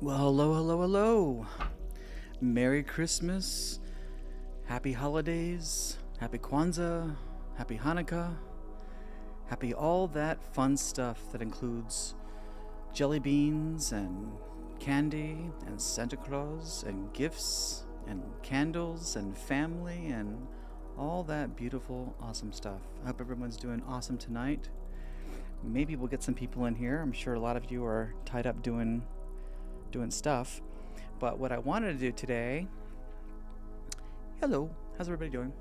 Well, hello, hello, hello. Merry Christmas, Happy Holidays, Happy Kwanzaa, Happy Hanukkah, Happy all that fun stuff that includes jelly beans and candy and Santa Claus and gifts and candles and family and all that beautiful, awesome stuff. I hope everyone's doing awesome tonight. Maybe we'll get some people in here. I'm sure a lot of you are tied up doing stuff. But what I wanted to do today, hello, how's everybody doing?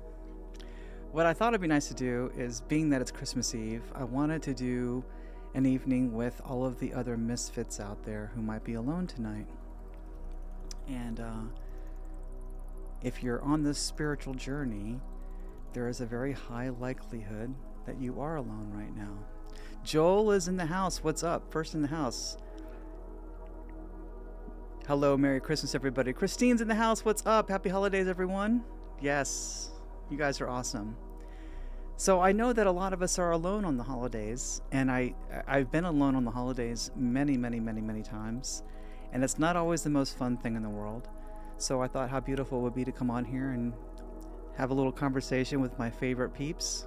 What I thought it'd be nice to do is, being that it's Christmas Eve, I wanted to do an evening with all of the other misfits out there who might be alone tonight. And if you're on this spiritual journey, there is a very high likelihood that you are alone right now. Joel is in the house. What's up? First in the house. Hello, Merry Christmas, everybody. Christine's in the house. What's up? Happy holidays, everyone. Yes, you guys are awesome. So I know that a lot of us are alone on the holidays, and I've been alone on the holidays many, many, many, many times, and it's not always the most fun thing in the world. So I thought how beautiful it would be to come on here and have a little conversation with my favorite peeps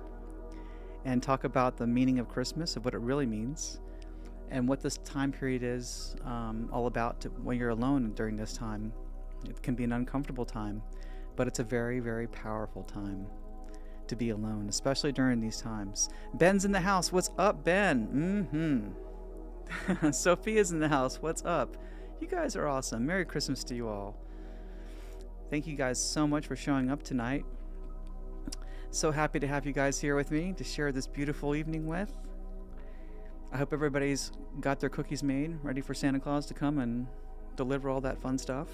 and talk about the meaning of Christmas, of what it really means, and what this time period is all about when you're alone during this time. It can be an uncomfortable time, but it's a very, very powerful time to be alone, especially during these times. Ben's in the house. What's up, Ben? Sophia's in the house. What's up? You guys are awesome. Merry Christmas to you all. Thank you guys so much for showing up tonight. So happy to have you guys here with me to share this beautiful evening with. I hope everybody's got their cookies made, ready for Santa Claus to come and deliver all that fun stuff.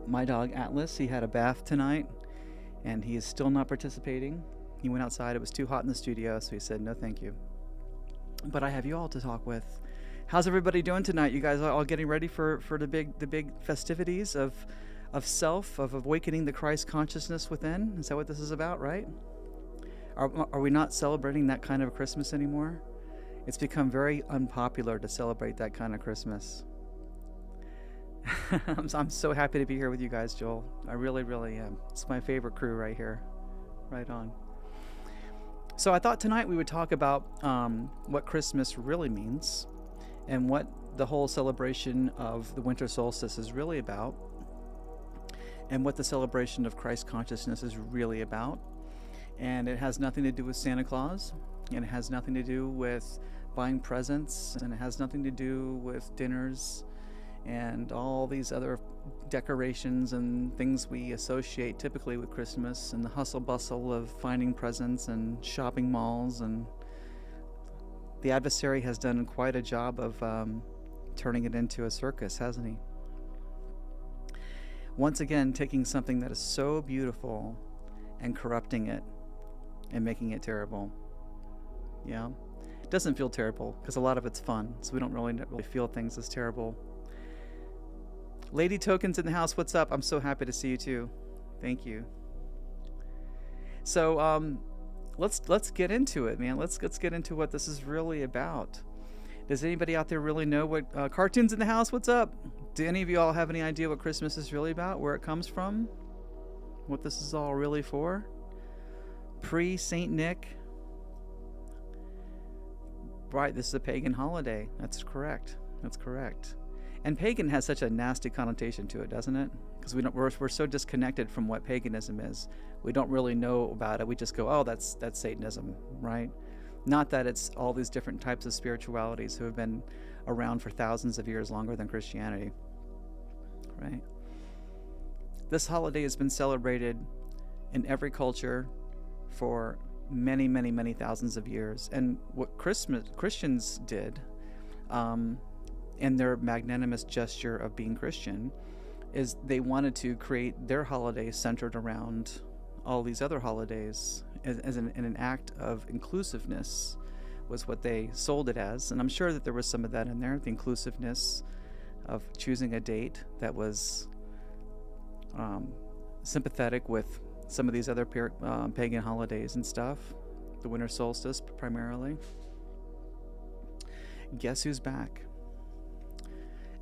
My dog Atlas, he had a bath tonight, and he is still not participating. He went outside. It was too hot in the studio, so he said no thank you. But I have you all to talk with. How's everybody doing tonight? You guys are all getting ready for the big festivities of self, of awakening the Christ consciousness within? Is that what this is about, right? Are we not celebrating that kind of Christmas anymore? It's become very unpopular to celebrate that kind of Christmas. I'm so happy to be here with you guys, Joel. I really, really am. It's my favorite crew right here. Right on. So I thought tonight we would talk about what Christmas really means and what the whole celebration of the winter solstice is really about, and what the celebration of Christ consciousness is really about. And it has nothing to do with Santa Claus, and it has nothing to do with buying presents, and it has nothing to do with dinners and all these other decorations and things we associate typically with Christmas, and the hustle bustle of finding presents and shopping malls. And the adversary has done quite a job of turning it into a circus, hasn't he? Once again, taking something that is so beautiful and corrupting it and making it terrible. Yeah, it doesn't feel terrible because a lot of it's fun, so we don't really feel things as terrible. Lady Token's in the house. What's up? I'm so happy to see you too. Thank you. So let's get into it, man. Let's get into what this is really about. Does anybody out there really know what Cartoon's in the house? What's up? Do any of you all have any idea what Christmas is really about? Where it comes from? What this is all really for? Pre-Saint Nick? Right, this is a pagan holiday. That's correct. That's correct. And pagan has such a nasty connotation to it, doesn't it? Because we're so disconnected from what paganism is. We don't really know about it. We just go, oh, that's Satanism, right? Not that it's all these different types of spiritualities who have been around for thousands of years longer than Christianity, right? This holiday has been celebrated in every culture for many, many, many thousands of years. And what Christians did, in their magnanimous gesture of being Christian, is they wanted to create their holiday centered around all these other holidays as an act of inclusiveness, was what they sold it as. And I'm sure that there was some of that in there, the inclusiveness of choosing a date that was sympathetic with some of these other pagan holidays and stuff, the winter solstice primarily. Guess who's back?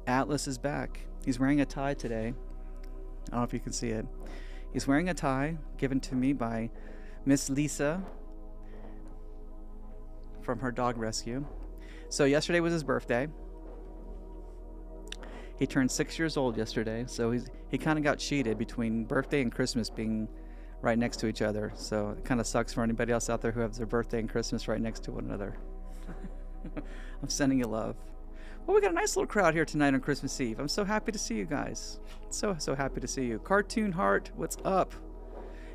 Atlas is back. He's wearing a tie today. I don't know if you can see it. He's wearing a tie given to me by Miss Lisa from her dog rescue. So yesterday was his birthday. He turned 6 years old yesterday, so he kind of got cheated between birthday and Christmas being right next to each other. So it kind of sucks for anybody else out there who has their birthday and Christmas right next to one another. I'm sending you love. Well, we got a nice little crowd here tonight on Christmas Eve. I'm so happy to see you guys. So happy to see you. Cartoon Heart, what's up?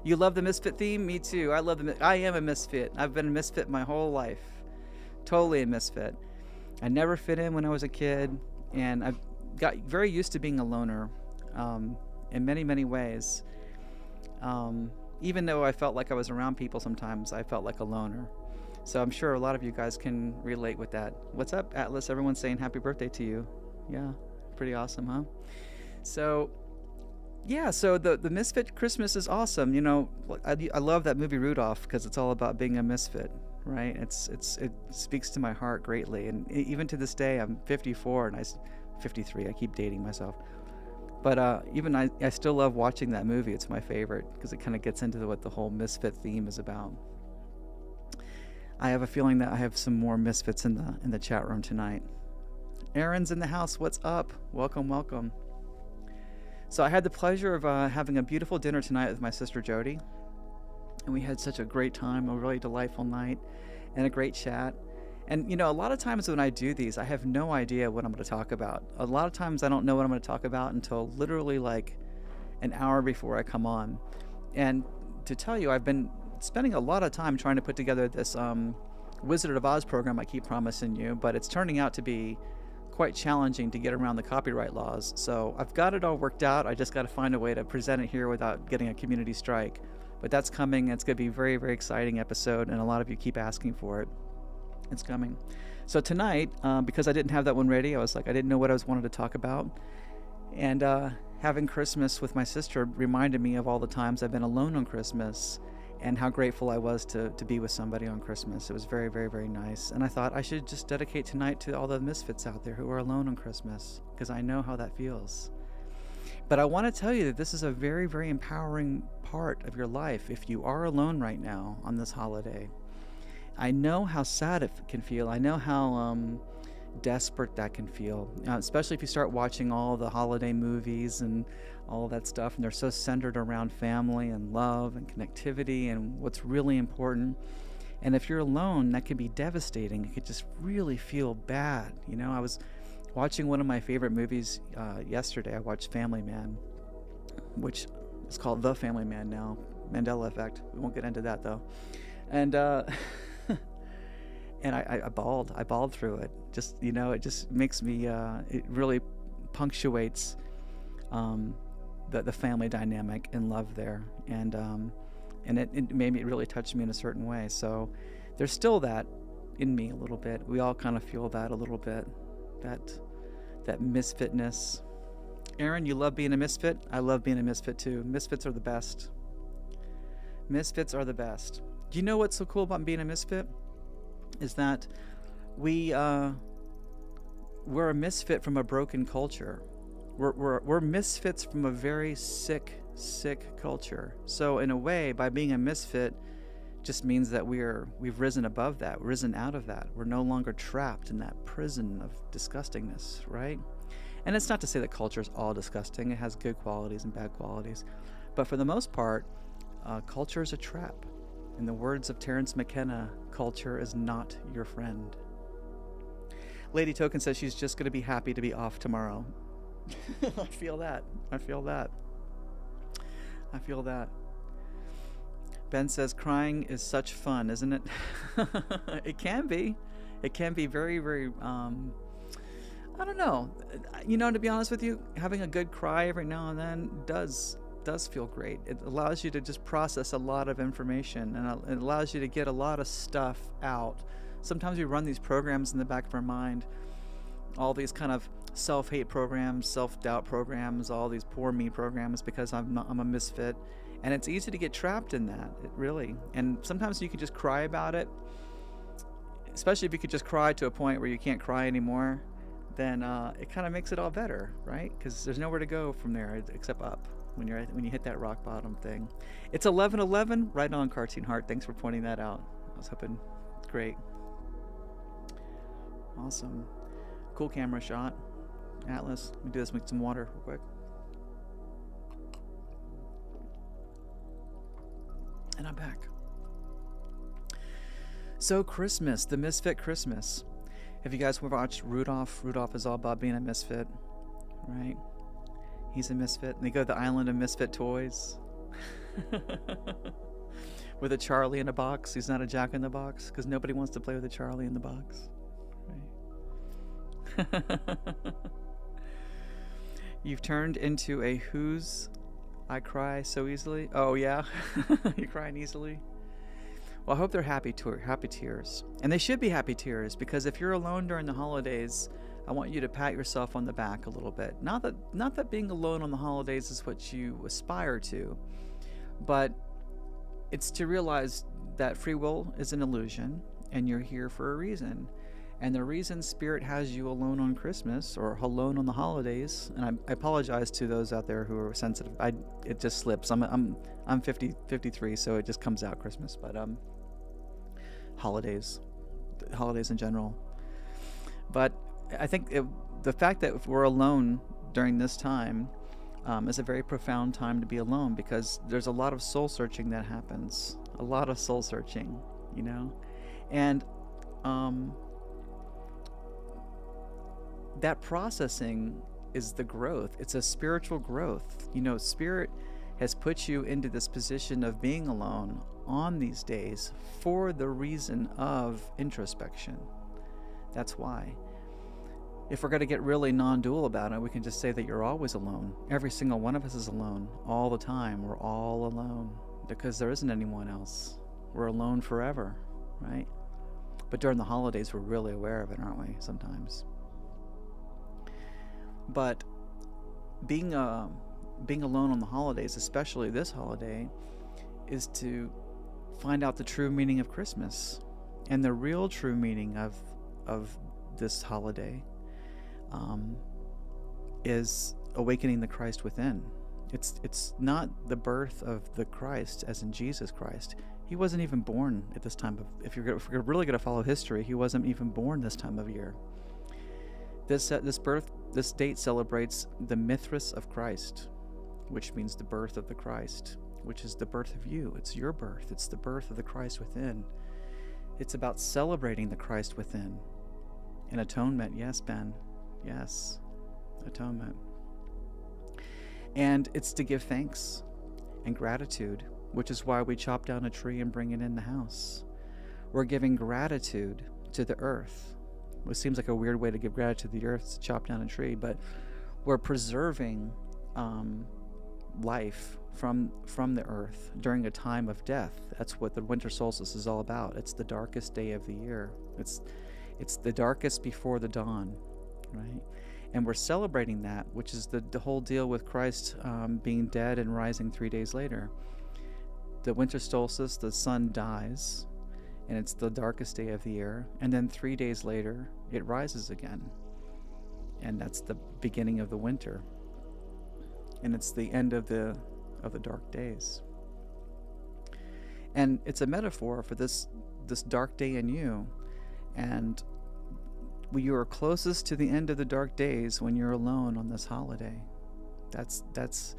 You love the Misfit theme? Me too. I am a misfit. I've been a misfit my whole life. Totally a misfit. I never fit in when I was a kid, and I've got very used to being a loner in many ways. Even though I felt like I was around people sometimes, I felt like a loner. So I'm sure a lot of you guys can relate with that. What's up, Atlas? Everyone's saying happy birthday to you. Yeah, pretty awesome, huh? So, yeah, so the Misfit Christmas is awesome. You know, I love that movie Rudolph because it's all about being a misfit, right? It speaks to my heart greatly. And even to this day, I'm 54 and 53. I keep dating myself. But even I still love watching that movie. It's my favorite because it kind of gets into what the whole misfit theme is about. I have a feeling that I have some more misfits in the chat room tonight. Aaron's in the house. What's up? Welcome. So I had the pleasure of having a beautiful dinner tonight with my sister Jody, and we had such a great time, a really delightful night, and a great chat. And you know, a lot of times when I do these, I have no idea what I'm going to talk about. A lot of times I don't know what I'm going to talk about until literally like an hour before I come on. And to tell you, I've been spending a lot of time trying to put together this Wizard of Oz program I keep promising you, but it's turning out to be quite challenging to get around the copyright laws. So I've got it all worked out. I just got to find a way to present it here without getting a community strike. But that's coming. It's going to be a very, very exciting episode, and a lot of you keep asking for it. It's coming. So tonight, because I didn't have that one ready, I was like, I didn't know what I wanted to talk about. And having Christmas with my sister reminded me of all the times I've been alone on Christmas and how grateful I was to be with somebody on Christmas. It was very, very, very nice. And I thought I should just dedicate tonight to all the misfits out there who are alone on Christmas, because I know how that feels. But I want to tell you that this is a very, very empowering part of your life if you are alone right now on this holiday. I know how sad it can feel. I know how desperate that can feel, especially if you start watching all the holiday movies and all that stuff, and they're so centered around family and love and connectivity and what's really important. And if you're alone, that can be devastating. It could just really feel bad. You know, I was watching one of my favorite movies yesterday. I watched Family Man, which is called The Family Man now. Mandela Effect. We won't get into that though. And and I bawled through it. Just, you know, it just makes me, it really punctuates the family dynamic and love there. And it made me, it really touched me in a certain way. So there's still that in me a little bit. We all kind of feel that a little bit, that misfitness. Aaron, you love being a misfit? I love being a misfit too. Misfits are the best. Misfits are the best. Do you know what's so cool about being a misfit? Is that we're a misfit from a broken culture. We're misfits from a very sick culture. So in a way, by being a misfit just means that we've risen above that, risen out of that. We're no longer trapped in that prison of disgustingness, right? And it's not to say that culture is all disgusting. It has good qualities and bad qualities. But for the most part, culture is a trap. In the words of Terence McKenna, culture is not your friend. Lady Token says she's just going to be happy to be off tomorrow. I feel that. Ben says crying is such fun, isn't it? It can be. It can be very, very, I don't know. You know, to be honest with you, having a good cry every now and then does feel great. It allows you to just process a lot of information, and it allows you to get a lot of stuff out. Sometimes we run these programs in the back of our mind, all these kind of self-hate programs, self-doubt programs, all these poor me programs because I'm a misfit, and it's easy to get trapped in that. It really. And sometimes you can just cry about it, especially if you could just cry to a point where you can't cry anymore. then it kind of makes it all better, right? Because there's nowhere to go from there except up when you hit that rock bottom thing. It's 11:11, right on, Cartoon Heart. Thanks for pointing that out. I was hoping. Great. Awesome. Cool camera shot. Atlas, let me do this. Make some water real quick. And I'm back. So Christmas, the Misfit Christmas. Have you guys watched Rudolph? Rudolph is all about being a misfit, right? He's a misfit. And they go to the island of misfit toys. With a Charlie in a box. He's not a Jack in the box, because nobody wants to play with a Charlie in the box. Right? You've turned into a who's I cry so easily. Oh yeah? You're crying easily? Well, I hope they're happy tears. And they should be happy tears, because if you're alone during the holidays, I want you to pat yourself on the back a little bit. Not that being alone on the holidays is what you aspire to, but it's to realize that free will is an illusion and you're here for a reason. And the reason Spirit has you alone on Christmas or alone on the holidays, and I apologize to those out there who are sensitive. It just slips. I'm 53, so it just comes out Christmas. But holidays in general. But I think the fact that we're alone during this time is a very profound time to be alone, because there's a lot of soul searching that happens. A lot of soul searching, you know, and that processing is the growth. It's a spiritual growth. You know, Spirit has put you into this position of being alone on these days for the reason of introspection. That's why. If we're going to get really non-dual about it, we can just say that you're always alone. Every single one of us is alone all the time. We're all alone because there isn't anyone else. We're alone forever, right? But during the holidays, we're really aware of it, aren't we, sometimes? But being alone on the holidays, especially this holiday, is to find out the true meaning of Christmas. And the real true meaning of this holiday is awakening the Christ within. It's not the birth of the Christ as in Jesus Christ. He wasn't even born at this time of, if you're really going to follow history, he wasn't even born this time of year. This date celebrates the Mithras of Christ, which means the birth of the Christ, which is the birth of you. It's your birth. It's the birth of the Christ within. It's about celebrating the Christ within. And atonement, yes, Ben. Yes, atonement. And it's to give thanks and gratitude, which is why we chop down a tree and bring it in the house. We're giving gratitude to the earth. It seems like a weird way to give gratitude to the earth, to chop down a tree, but we're preserving life from the earth during a time of death. That's what the winter solstice is all about. It's the darkest day of the year. It's the darkest before the dawn, right? And we're celebrating that, which is the whole deal with Christ being dead and rising 3 days later. The winter solstice, the sun dies, and it's the darkest day of the year, and then 3 days later it rises again, and that's the beginning of the winter, and it's the end of the dark days. And it's a metaphor for this dark day in you, and you are closest to the end of the dark days when you're alone on this holiday. That's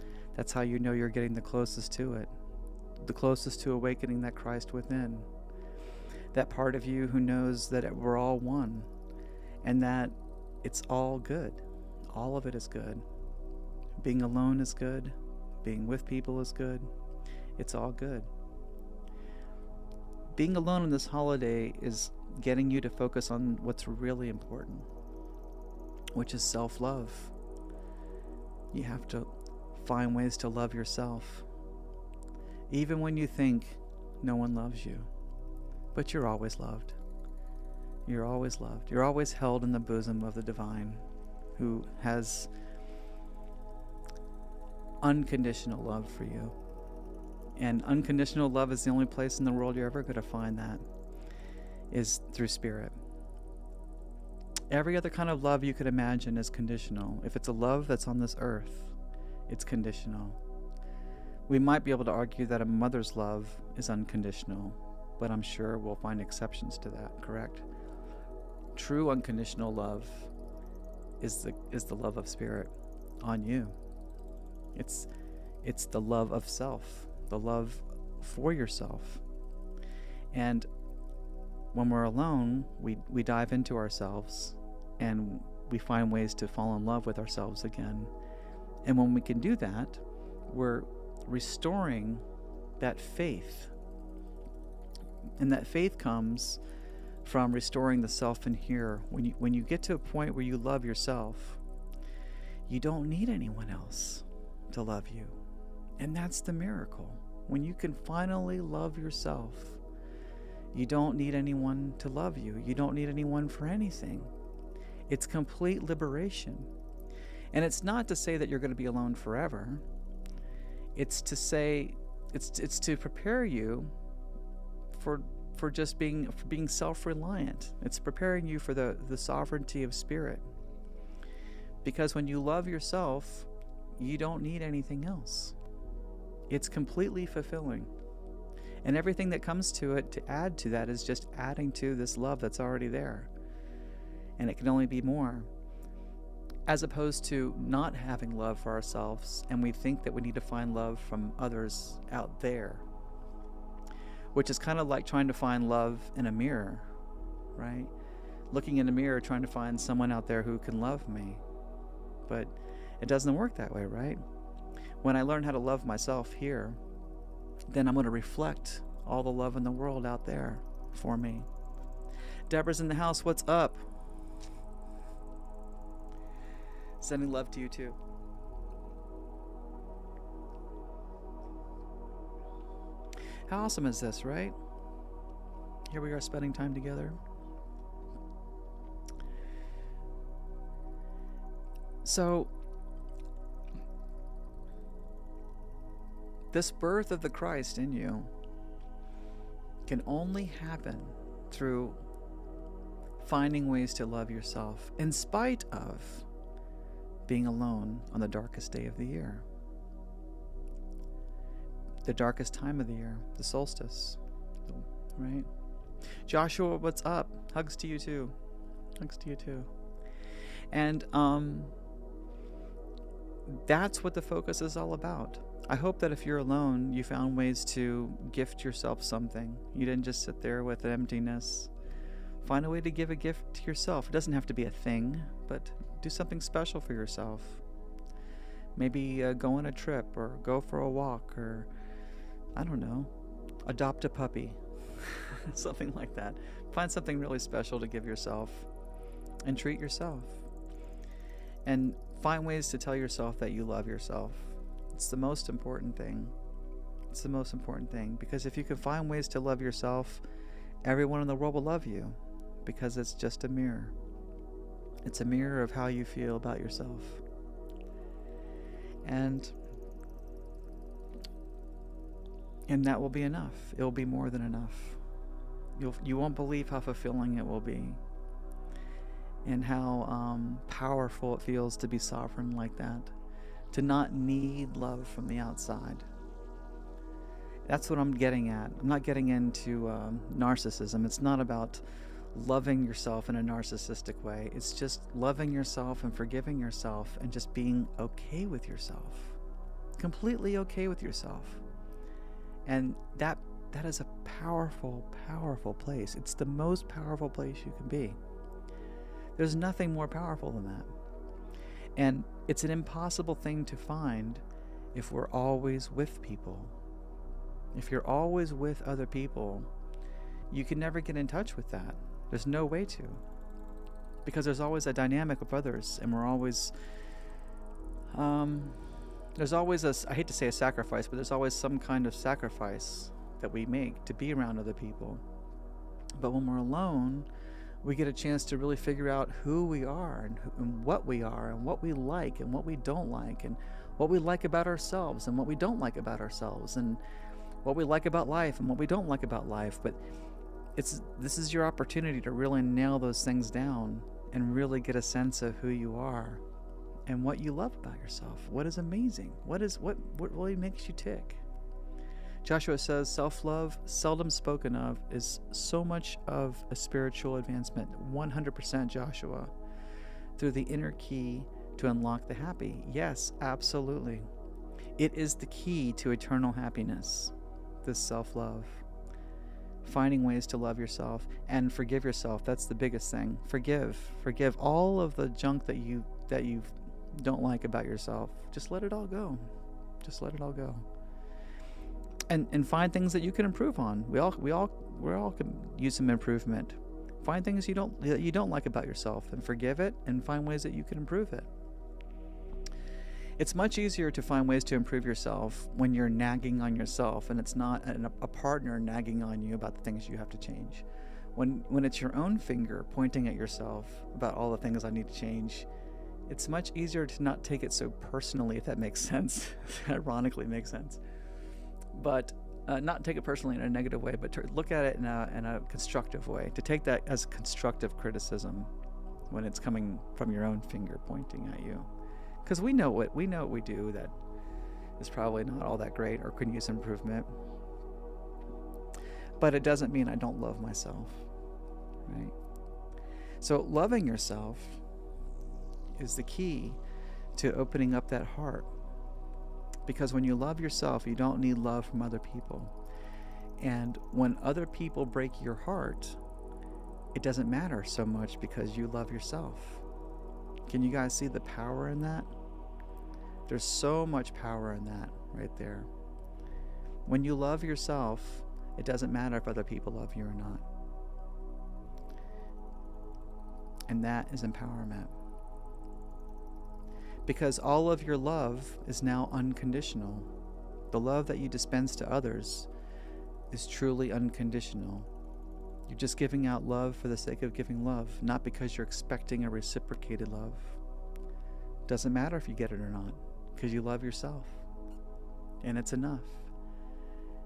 how you know you're getting the closest to it, the closest to awakening that Christ within. That part of you who knows that we're all one and that it's all good. All of it is good. Being alone is good. Being with people is good. It's all good. Being alone on this holiday is getting you to focus on what's really important, which is self-love. You have to find ways to love yourself, even when you think no one loves you. But you're always loved. You're always loved. You're always held in the bosom of the divine, who has unconditional love for you. And unconditional love is the only place in the world you're ever going to find that, is through Spirit. Every other kind of love you could imagine is conditional. If it's a love that's on this earth, it's conditional. We might be able to argue that a mother's love is unconditional, but I'm sure we'll find exceptions to that, correct? True unconditional love is the love of spirit on you. It's the love of self, the love for yourself. And when we're alone, we dive into ourselves and we find ways to fall in love with ourselves again. And when we can do that, we're restoring that faith. And that faith comes from restoring the self in here. When you get to a point where you love yourself, you don't need anyone else to love you. And that's the miracle. When you can finally love yourself, you don't need anyone to love you. You don't need anyone for anything. It's complete liberation. And it's not to say that you're going to be alone forever. It's to say, it's to prepare you for just being self-reliant. It's preparing you for the sovereignty of spirit. Because when you love yourself, you don't need anything else. It's completely fulfilling. And everything that comes to it to add to that is just adding to this love that's already there. And it can only be more. As opposed to not having love for ourselves, and we think that we need to find love from others out there. Which is kind of like trying to find love in a mirror, right? Looking in a mirror, trying to find someone out there who can love me. But it doesn't work that way, right? When I learn how to love myself here, then I'm going to reflect all the love in the world out there for me. Deborah's in the house. What's up? Sending love to you too. How awesome is this, right? Here we are spending time together. So, this birth of the Christ in you can only happen through finding ways to love yourself in spite of being alone on the darkest day of the year. The darkest time of the year, the solstice, right? Joshua, what's up? Hugs to you too. Hugs to you too. And that's what the focus is all about. I hope that if you're alone, you found ways to gift yourself something. You didn't just sit there with emptiness. Find a way to give a gift to yourself. It doesn't have to be a thing, but do something special for yourself. Maybe go on a trip or go for a walk or, I don't know, adopt a puppy. Something like that. Find something really special to give yourself and treat yourself. And find ways to tell yourself that you love yourself. It's the most important thing. It's the most important thing. Because if you can find ways to love yourself, everyone in the world will love you. Because it's just a mirror. It's a mirror of how you feel about yourself. And that will be enough. It will be more than enough. You won't believe how fulfilling it will be. And how powerful it feels to be sovereign like that. To not need love from the outside. That's what I'm getting at. I'm not getting into narcissism. It's not about loving yourself in a narcissistic way. It's just loving yourself and forgiving yourself and just being okay with yourself. Completely okay with yourself. And that is a powerful, powerful place. It's the most powerful place you can be. There's nothing more powerful than that. And it's an impossible thing to find if we're always with people. If you're always with other people, you can never get in touch with that. There's no way to. Because there's always a dynamic with others, and we're always... there's always I hate to say a sacrifice, but there's always some kind of sacrifice that we make to be around other people. But when we're alone, we get a chance to really figure out who we are and what we are and what we like and what we don't like and what we like about ourselves and what we don't like about ourselves and what we like about life and what we don't like about life. But this is your opportunity to really nail those things down and really get a sense of who you are and what you love about yourself. What is amazing? What really makes you tick? Joshua says, self-love, seldom spoken of, is so much of a spiritual advancement. 100% Joshua. Through the inner key to unlock the happy. Yes, absolutely. It is the key to eternal happiness, this self-love. Finding ways to love yourself and forgive yourself. That's the biggest thing. Forgive all of the junk that you don't like about yourself. Just let it all go. Just let it all go. And find things that you can improve on. We all can use some improvement. Find things you don't like about yourself and forgive it, and find ways that you can improve it. It's much easier to find ways to improve yourself when you're nagging on yourself and it's not a partner nagging on you about the things you have to change. When it's your own finger pointing at yourself about all the things I need to change, it's much easier to not take it so personally, if that makes sense. Ironically makes sense. But not take it personally in a negative way, but to look at it in a constructive way, to take that as constructive criticism when it's coming from your own finger pointing at you. Because we know what we do that is probably not all that great or could use improvement. But it doesn't mean I don't love myself, right? So loving yourself is the key to opening up that heart. Because when you love yourself, you don't need love from other people. And when other people break your heart, it doesn't matter so much because you love yourself. Can you guys see the power in that? There's so much power in that right there. When you love yourself, it doesn't matter if other people love you or not. And that is empowerment. Because all of your love is now unconditional. The love that you dispense to others is truly unconditional. You're just giving out love for the sake of giving love, not because you're expecting a reciprocated love. Doesn't matter if you get it or not, because you love yourself. And it's enough.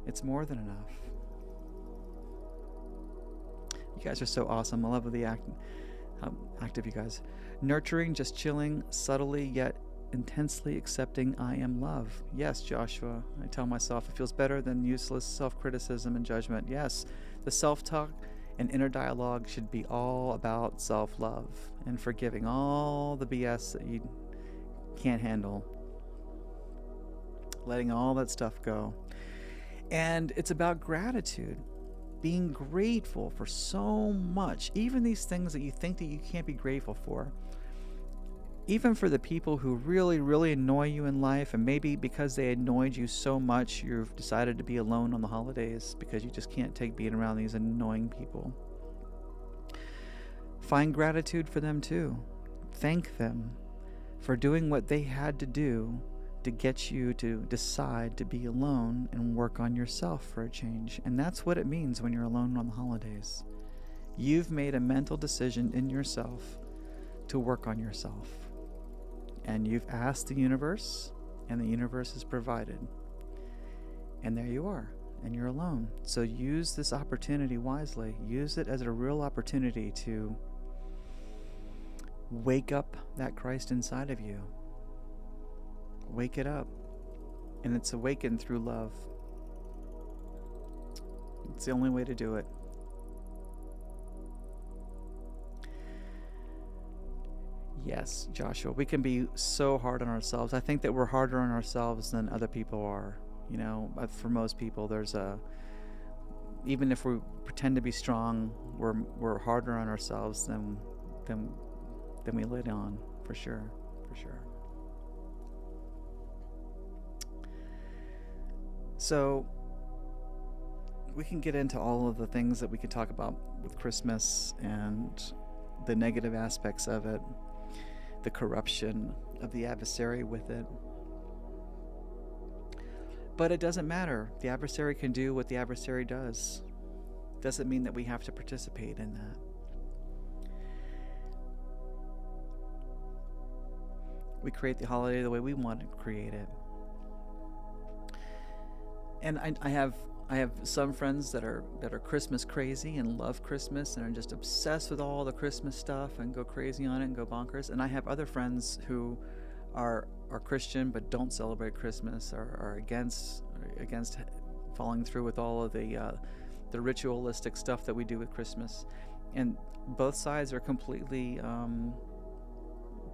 It's more than enough. You guys are so awesome. I love how active you guys. Nurturing, just chilling, subtly yet intensely accepting I am love. Yes, Joshua. I tell myself it feels better than useless self-criticism and judgment. Yes, the self-talk and inner dialogue should be all about self-love and forgiving all the BS that you can't handle. Letting all that stuff go. And it's about gratitude. Being grateful for so much. Even these things that you think that you can't be grateful for. Even for the people who really, really annoy you in life, and maybe because they annoyed you so much, you've decided to be alone on the holidays because you just can't take being around these annoying people. Find gratitude for them too. Thank them for doing what they had to do to get you to decide to be alone and work on yourself for a change. And that's what it means when you're alone on the holidays. You've made a mental decision in yourself to work on yourself. And you've asked the universe, and the universe has provided. And there you are, and you're alone. So use this opportunity wisely. Use it as a real opportunity to wake up that Christ inside of you. Wake it up. And it's awakened through love. It's the only way to do it. Yes, Joshua, we can be so hard on ourselves. I think that we're harder on ourselves than other people are. You know, for most people, even if we pretend to be strong, we're harder on ourselves than we let on, for sure. So we can get into all of the things that we could talk about with Christmas and the negative aspects of it, the corruption of the adversary with it. But it doesn't matter. The adversary can do what the adversary does. Doesn't mean that we have to participate in that. We create the holiday the way we want to create it. And I have I have some friends that are Christmas crazy and love Christmas and are just obsessed with all the Christmas stuff and go crazy on it and go bonkers. And I have other friends who are Christian but don't celebrate Christmas, are against following through with all of the ritualistic stuff that we do with Christmas. And both sides are completely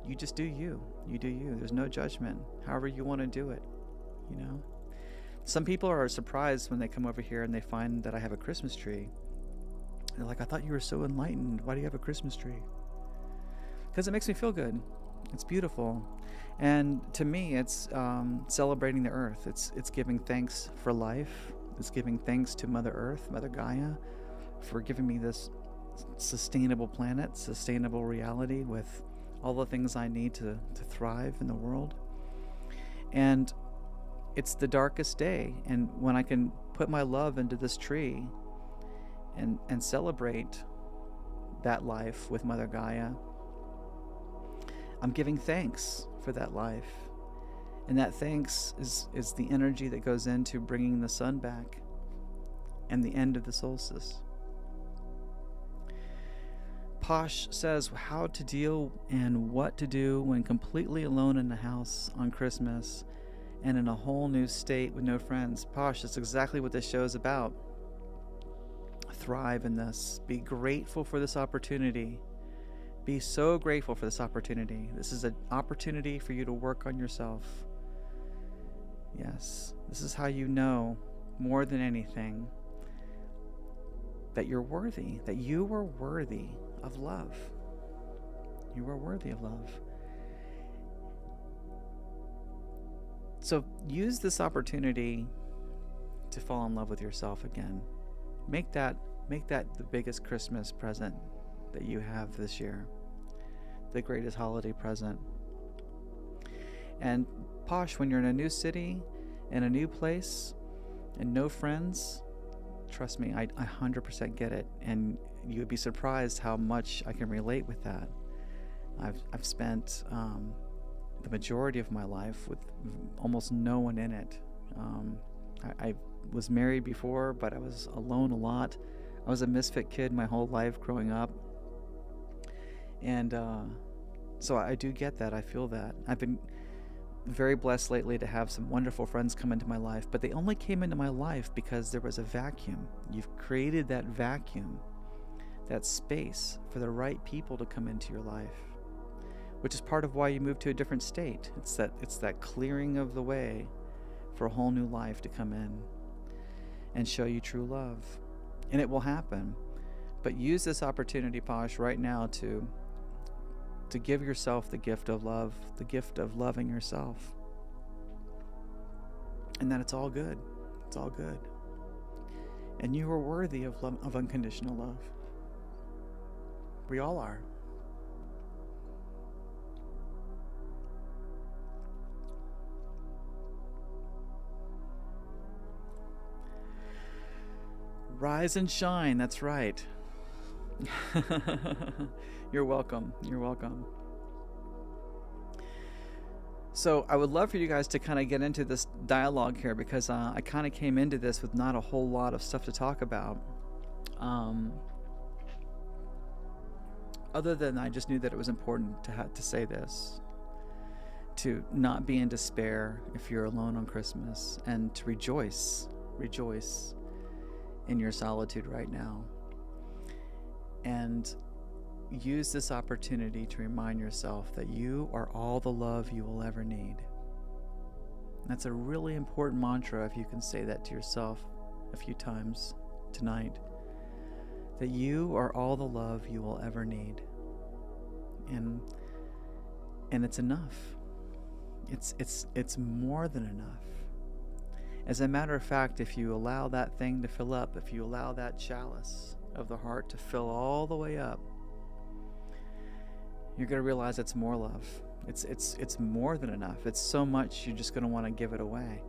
you just do you. You do you. There's no judgment. However you want to do it, you know. Some people are surprised when they come over here and they find that I have a Christmas tree. They're like, I thought you were so enlightened. Why do you have a Christmas tree? Because it makes me feel good. It's beautiful. And to me, it's celebrating the earth. It's giving thanks for life. It's giving thanks to Mother Earth, Mother Gaia, for giving me this sustainable planet, sustainable reality with all the things I need to thrive in the world. And it's the darkest day, and when I can put my love into this tree and celebrate that life with Mother Gaia, I'm giving thanks for that life. And that thanks is the energy that goes into bringing the sun back and the end of the solstice. Posh says how to deal and what to do when completely alone in the house on Christmas and in a whole new state with no friends. Posh, that's exactly what this show is about. Thrive in this. Be grateful for this opportunity. Be so grateful for this opportunity. This is an opportunity for you to work on yourself. Yes, this is how you know more than anything that you're worthy, that you are worthy of love. You are worthy of love. So use this opportunity to fall in love with yourself again. Make that the biggest Christmas present that you have this year. The greatest holiday present. And Posh, when you're in a new city, in a new place, and no friends, trust me, I 100% get it. And you would be surprised how much I can relate with that. I've spent the majority of my life with almost no one in it. I was married before, but I was alone a lot. I was a misfit kid my whole life growing up. And so I do get that. I feel that. I've been very blessed lately to have some wonderful friends come into my life, but they only came into my life because there was a vacuum. You've created that vacuum, that space for the right people to come into your life, which is part of why you moved to a different state. It's that clearing of the way for a whole new life to come in and show you true love. And it will happen. But use this opportunity, Posh, right now to give yourself the gift of love, the gift of loving yourself. And that it's all good. It's all good. And you are worthy of love, of unconditional love. We all are. Rise and shine, that's right. You're welcome. You're welcome. So I would love for you guys to kind of get into this dialogue here, because I kind of came into this with not a whole lot of stuff to talk about. Other than I just knew that it was important to say this. To not be in despair if you're alone on Christmas, and to rejoice in your solitude right now. And use this opportunity to remind yourself that you are all the love you will ever need. That's a really important mantra if you can say that to yourself a few times tonight. That you are all the love you will ever need. And it's enough. It's more than enough. As a matter of fact, if you allow that thing to fill up, if you allow that chalice of the heart to fill all the way up, you're going to realize it's more love. It's more than enough. It's so much you're just going to want to give it away.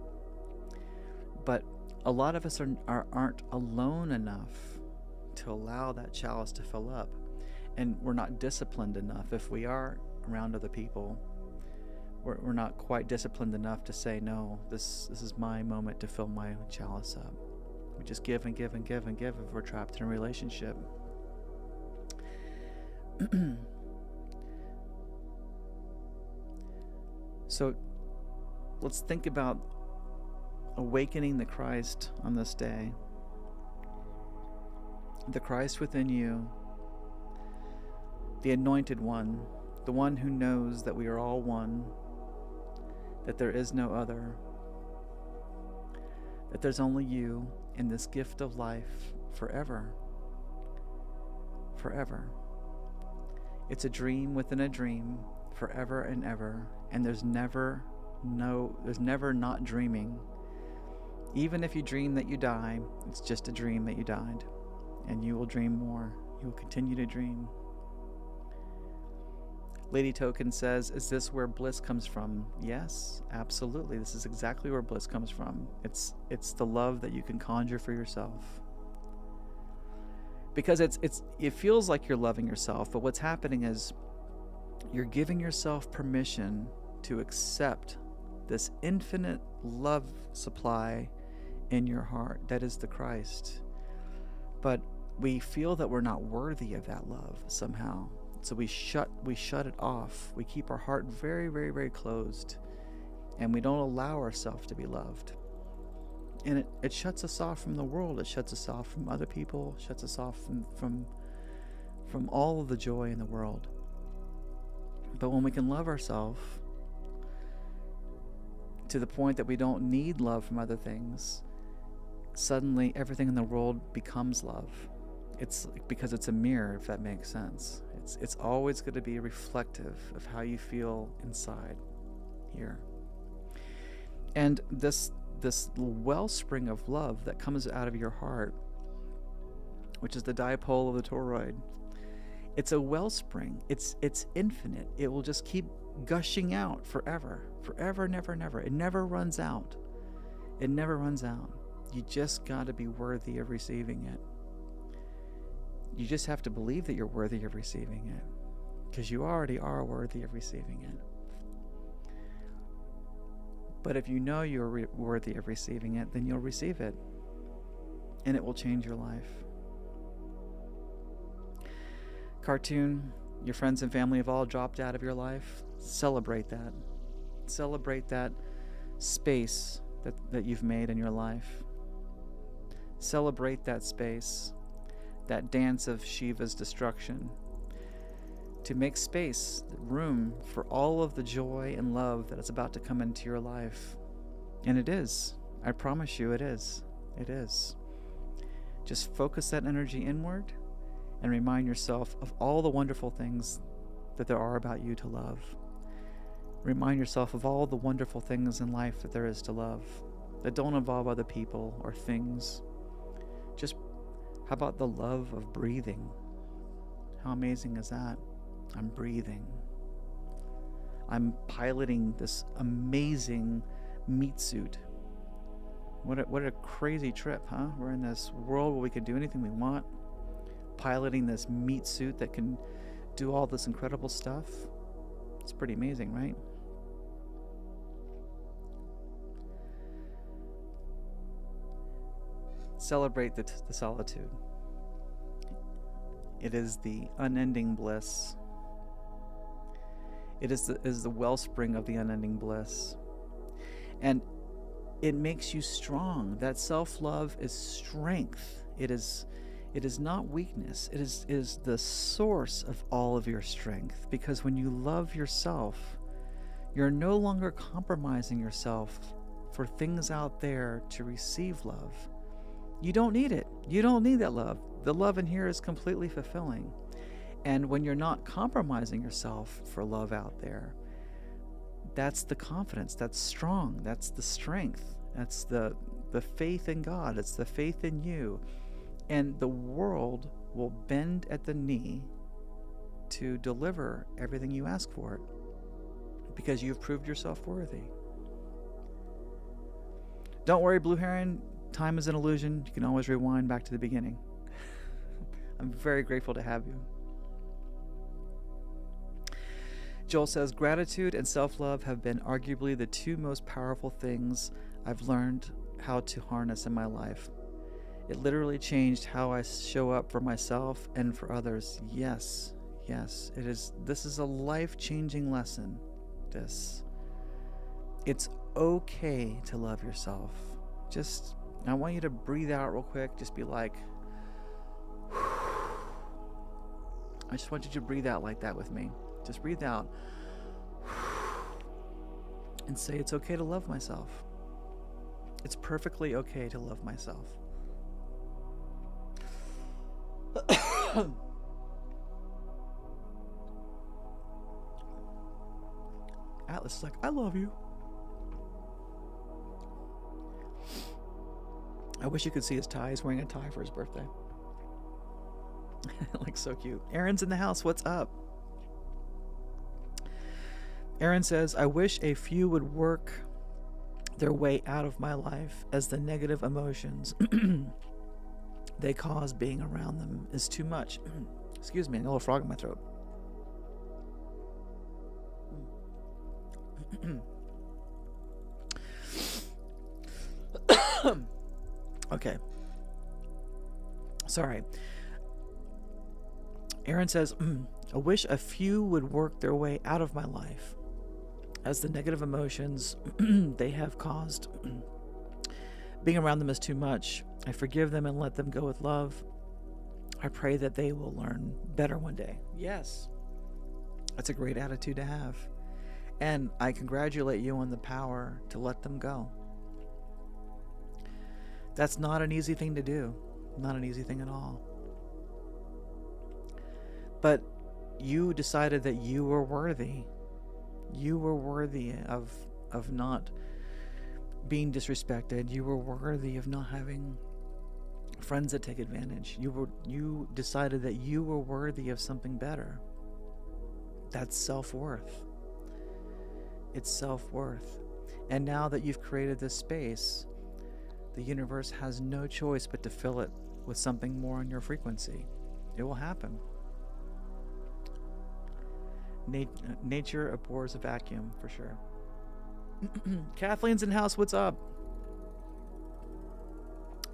But a lot of us aren't alone enough to allow that chalice to fill up, and we're not disciplined enough. If we are around other people, we're not quite disciplined enough to say, no, this is my moment to fill my chalice up. We just give and give and give and give if we're trapped in a relationship. So let's think about awakening the Christ on this day. The Christ within you, the anointed one, the one who knows that we are all one, that there is no other, that there's only you in this gift of life forever. Forever. It's a dream within a dream, forever and ever, and there's never not dreaming. Even if you dream that you die, it's just a dream that you died, and you will dream more. You will continue to dream. Lady Token says, is this where bliss comes from? Yes, absolutely. This is exactly where bliss comes from. It's the love that you can conjure for yourself. Because it feels like you're loving yourself, but what's happening is you're giving yourself permission to accept this infinite love supply in your heart that is the Christ. But we feel that we're not worthy of that love somehow. So we shut it off. We keep our heart very, very, very closed, and we don't allow ourselves to be loved. And it shuts us off from the world. It shuts us off from other people. Shuts us off from all of the joy in the world. But when we can love ourselves to the point that we don't need love from other things, suddenly everything in the world becomes love. It's because it's a mirror, if that makes sense. It's always going to be reflective of how you feel inside here. And this wellspring of love that comes out of your heart, which is the dipole of the toroid, it's a wellspring. It's infinite. It will just keep gushing out forever, never. It never runs out. It never runs out. You just got to be worthy of receiving it. You just have to believe that you're worthy of receiving it, because you already are worthy of receiving it. But if you know you're worthy of receiving it, then you'll receive it, and it will change your life. Cartoon, your friends and family have all dropped out of your life. Celebrate that. Celebrate that space that you've made in your life. Celebrate that space, that dance of Shiva's destruction, to make space, room for all of the joy and love that is about to come into your life. And it is. I promise you it is. It is. Just focus that energy inward and remind yourself of all the wonderful things that there are about you to love. Remind yourself of all the wonderful things in life that there is to love, that don't involve other people or things. Just how about the love of breathing? How amazing is that? I'm breathing. I'm piloting this amazing meat suit. What a crazy trip, huh? We're in this world where we can do anything we want, piloting this meat suit that can do all this incredible stuff. It's pretty amazing, right? Celebrate the solitude. It is the unending bliss. It is the wellspring of the unending bliss. And it makes you strong. That self-love is strength. It is not weakness. It is the source of all of your strength. Because when you love yourself, you're no longer compromising yourself for things out there to receive love. You don't need it. You don't need that love. The love in here is completely fulfilling. And when you're not compromising yourself for love out there, that's the confidence. That's strong. That's the strength. That's the faith in God. It's the faith in you. And the world will bend at the knee to deliver everything you ask for it, because you've proved yourself worthy. Don't worry, Blue Heron. Time is an illusion. You can always rewind back to the beginning. I'm very grateful to have you. Joel says, gratitude and self-love have been arguably the two most powerful things I've learned how to harness in my life. It literally changed how I show up for myself and for others. Yes, yes, it is. This is a life-changing lesson. It's okay to love yourself. I want you to breathe out real quick. Just be like, I just want you to breathe out like that with me. Just breathe out and say, it's okay to love myself. It's perfectly okay to love myself. Atlas is like, I love you. I wish you could see his tie. He's wearing a tie for his birthday. Like, so cute. Aaron's in the house. What's up? Aaron says, I wish a few would work their way out of my life, as the negative emotions they cause being around them is too much. Excuse me, a little frog in my throat. Okay. Sorry. Aaron says, I wish a few would work their way out of my life, as the negative emotions they have caused being around them is too much. I forgive them and let them go with love. I pray that they will learn better one day. Yes. That's a great attitude to have. And I congratulate you on the power to let them go. That's not an easy thing to do. Not an easy thing at all. But you decided that you were worthy. You were worthy of not being disrespected. You were worthy of not having friends that take advantage. You decided that you were worthy of something better. That's self-worth. It's self-worth. And now that you've created this space, the universe has no choice but to fill it with something more on your frequency. It will happen. Nature abhors a vacuum, for sure. Kathleen's in house. What's up?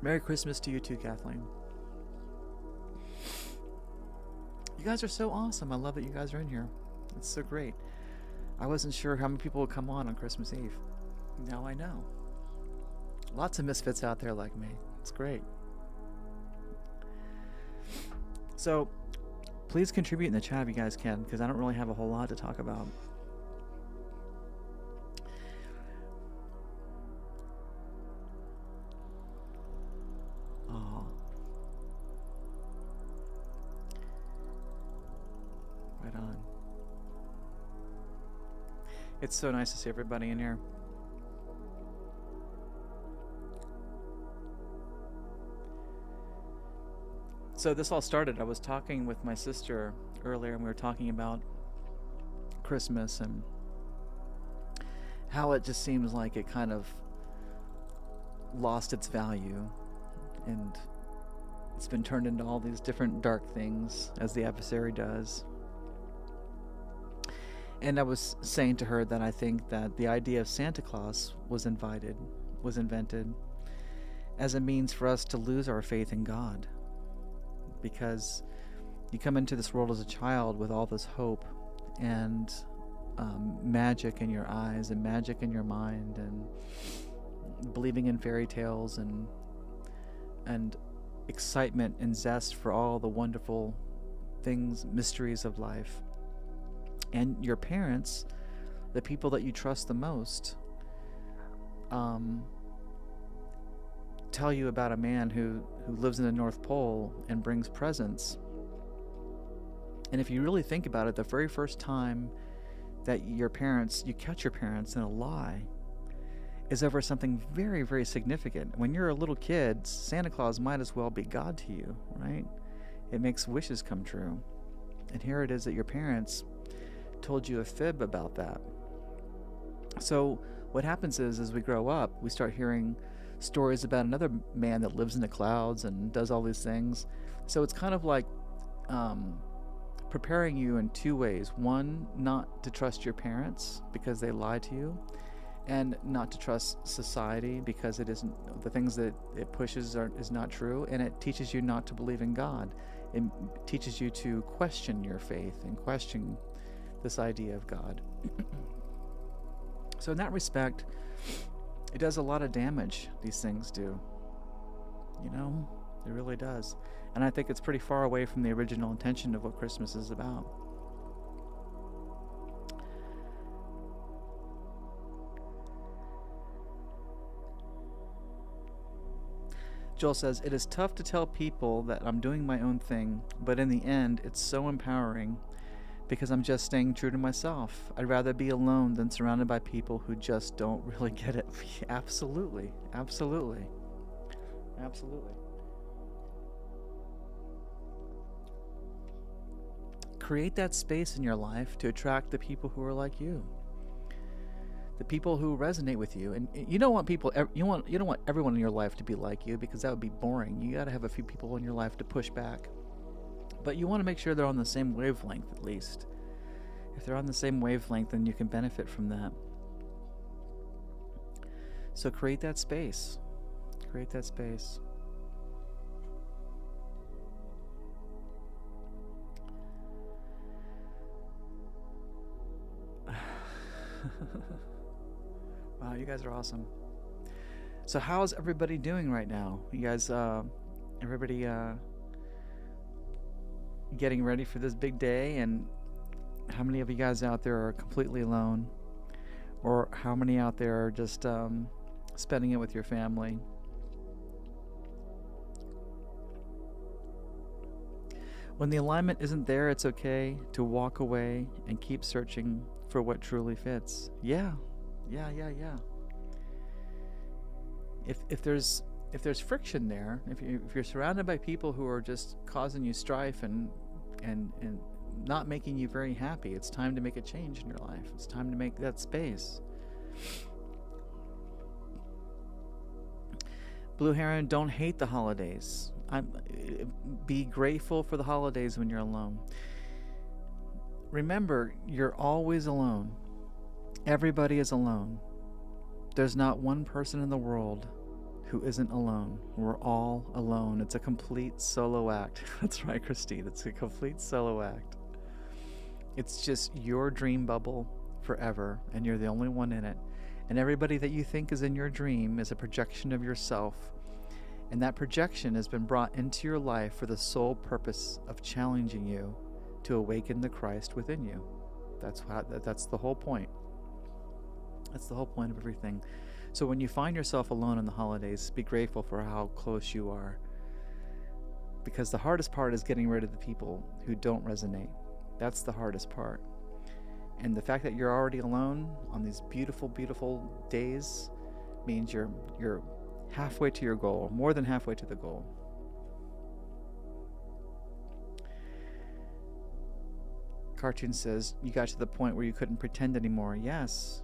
Merry Christmas to you too, Kathleen. You guys are so awesome. I love that you guys are in here. It's so great. I wasn't sure how many people would come on Christmas Eve. Now I know. Lots of misfits out there like me. It's great. So, please contribute in the chat if you guys can, because I don't really have a whole lot to talk about. Oh. Right on. It's so nice to see everybody in here. So this all started, I was talking with my sister earlier, and we were talking about Christmas and how it just seems like it kind of lost its value, and it's been turned into all these different dark things, as the adversary does. And I was saying to her that I think that the idea of Santa Claus was invented as a means for us to lose our faith in God. Because you come into this world as a child with all this hope and magic in your eyes and magic in your mind and believing in fairy tales and excitement and zest for all the wonderful things, mysteries of life. And your parents, the people that you trust the most, tell you about a man who lives in the North Pole and brings presents. And if you really think about it, the very first time that you catch your parents in a lie is over something very, very significant. When you're a little kid, Santa Claus might as well be God to you, right? It makes wishes come true. And here it is that your parents told you a fib about that. So what happens is, as we grow up, we start hearing stories about another man that lives in the clouds and does all these things. So it's kind of like preparing you in two ways. One, not to trust your parents because they lie to you. and not to trust society because it isn't, the things that it pushes is not true, and it teaches you not to believe in God. It teaches you to question your faith and question this idea of God. So in that respect, it does a lot of damage, these things do. You know, it really does. And I think it's pretty far away from the original intention of what Christmas is about. Joel says, it is tough to tell people that I'm doing my own thing, but in the end, it's so empowering because I'm just staying true to myself. I'd rather be alone than surrounded by people who just don't really get it. Absolutely. Absolutely. Absolutely. Create that space in your life to attract the people who are like you. The people who resonate with you. And you don't want you don't want everyone in your life to be like you, because that would be boring. You got to have a few people in your life to push back. But you want to make sure they're on the same wavelength, at least. If they're on the same wavelength, then you can benefit from that. So create that space. Create that space. Wow, you guys are awesome. So how's everybody doing right now? You guys, everybody getting ready for this big day? And how many of you guys out there are completely alone? Or how many out there are just spending it with your family? When the alignment isn't there, it's okay to walk away and keep searching for what truly fits. Yeah. If there's friction there, if you're surrounded by people who are just causing you strife and not making you very happy, it's time to make a change in your life. It's time to make that space. Blue Heron, don't hate the holidays. Be grateful for the holidays when you're alone. Remember, you're always alone. Everybody is alone. There's not one person in the world who isn't alone. We're all alone. It's a complete solo act. That's right, Christine. It's a complete solo act. It's just your dream bubble forever, and you're the only one in it. And everybody that you think is in your dream is a projection of yourself. And that projection has been brought into your life for the sole purpose of challenging you to awaken the Christ within you. That's the whole point. That's the whole point of everything. So when you find yourself alone in the holidays, be grateful for how close you are. Because the hardest part is getting rid of the people who don't resonate. That's the hardest part. And the fact that you're already alone on these beautiful, beautiful days means you're halfway to your goal, more than halfway to the goal. Cartoon says, you got to the point where you couldn't pretend anymore. Yes.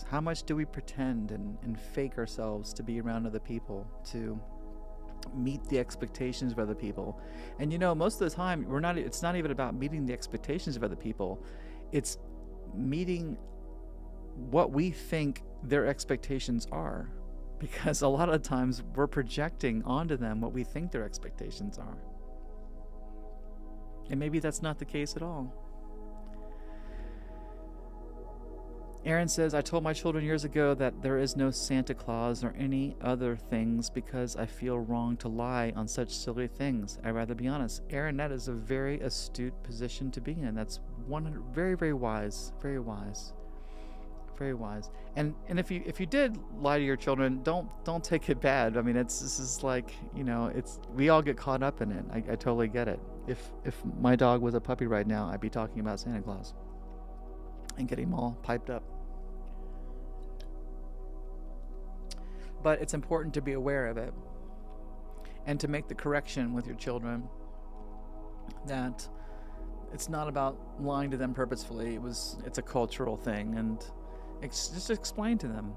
How much do we pretend and fake ourselves to be around other people, to meet the expectations of other people? And most of the time, it's not even about meeting the expectations of other people. It's meeting what we think their expectations are. Because a lot of times we're projecting onto them what we think their expectations are. And maybe that's not the case at all. Aaron says, I told my children years ago that there is no Santa Claus or any other things because I feel wrong to lie on such silly things. I'd rather be honest. Aaron, that is a very astute position to be in. That's very, very wise. Very wise. Very wise. And if you did lie to your children, don't take it bad. I mean, this is like, we all get caught up in it. I totally get it. If my dog was a puppy right now, I'd be talking about Santa Claus and getting him all piped up. But it's important to be aware of it and to make the correction with your children that it's not about lying to them purposefully. It's a cultural thing, and just explain to them,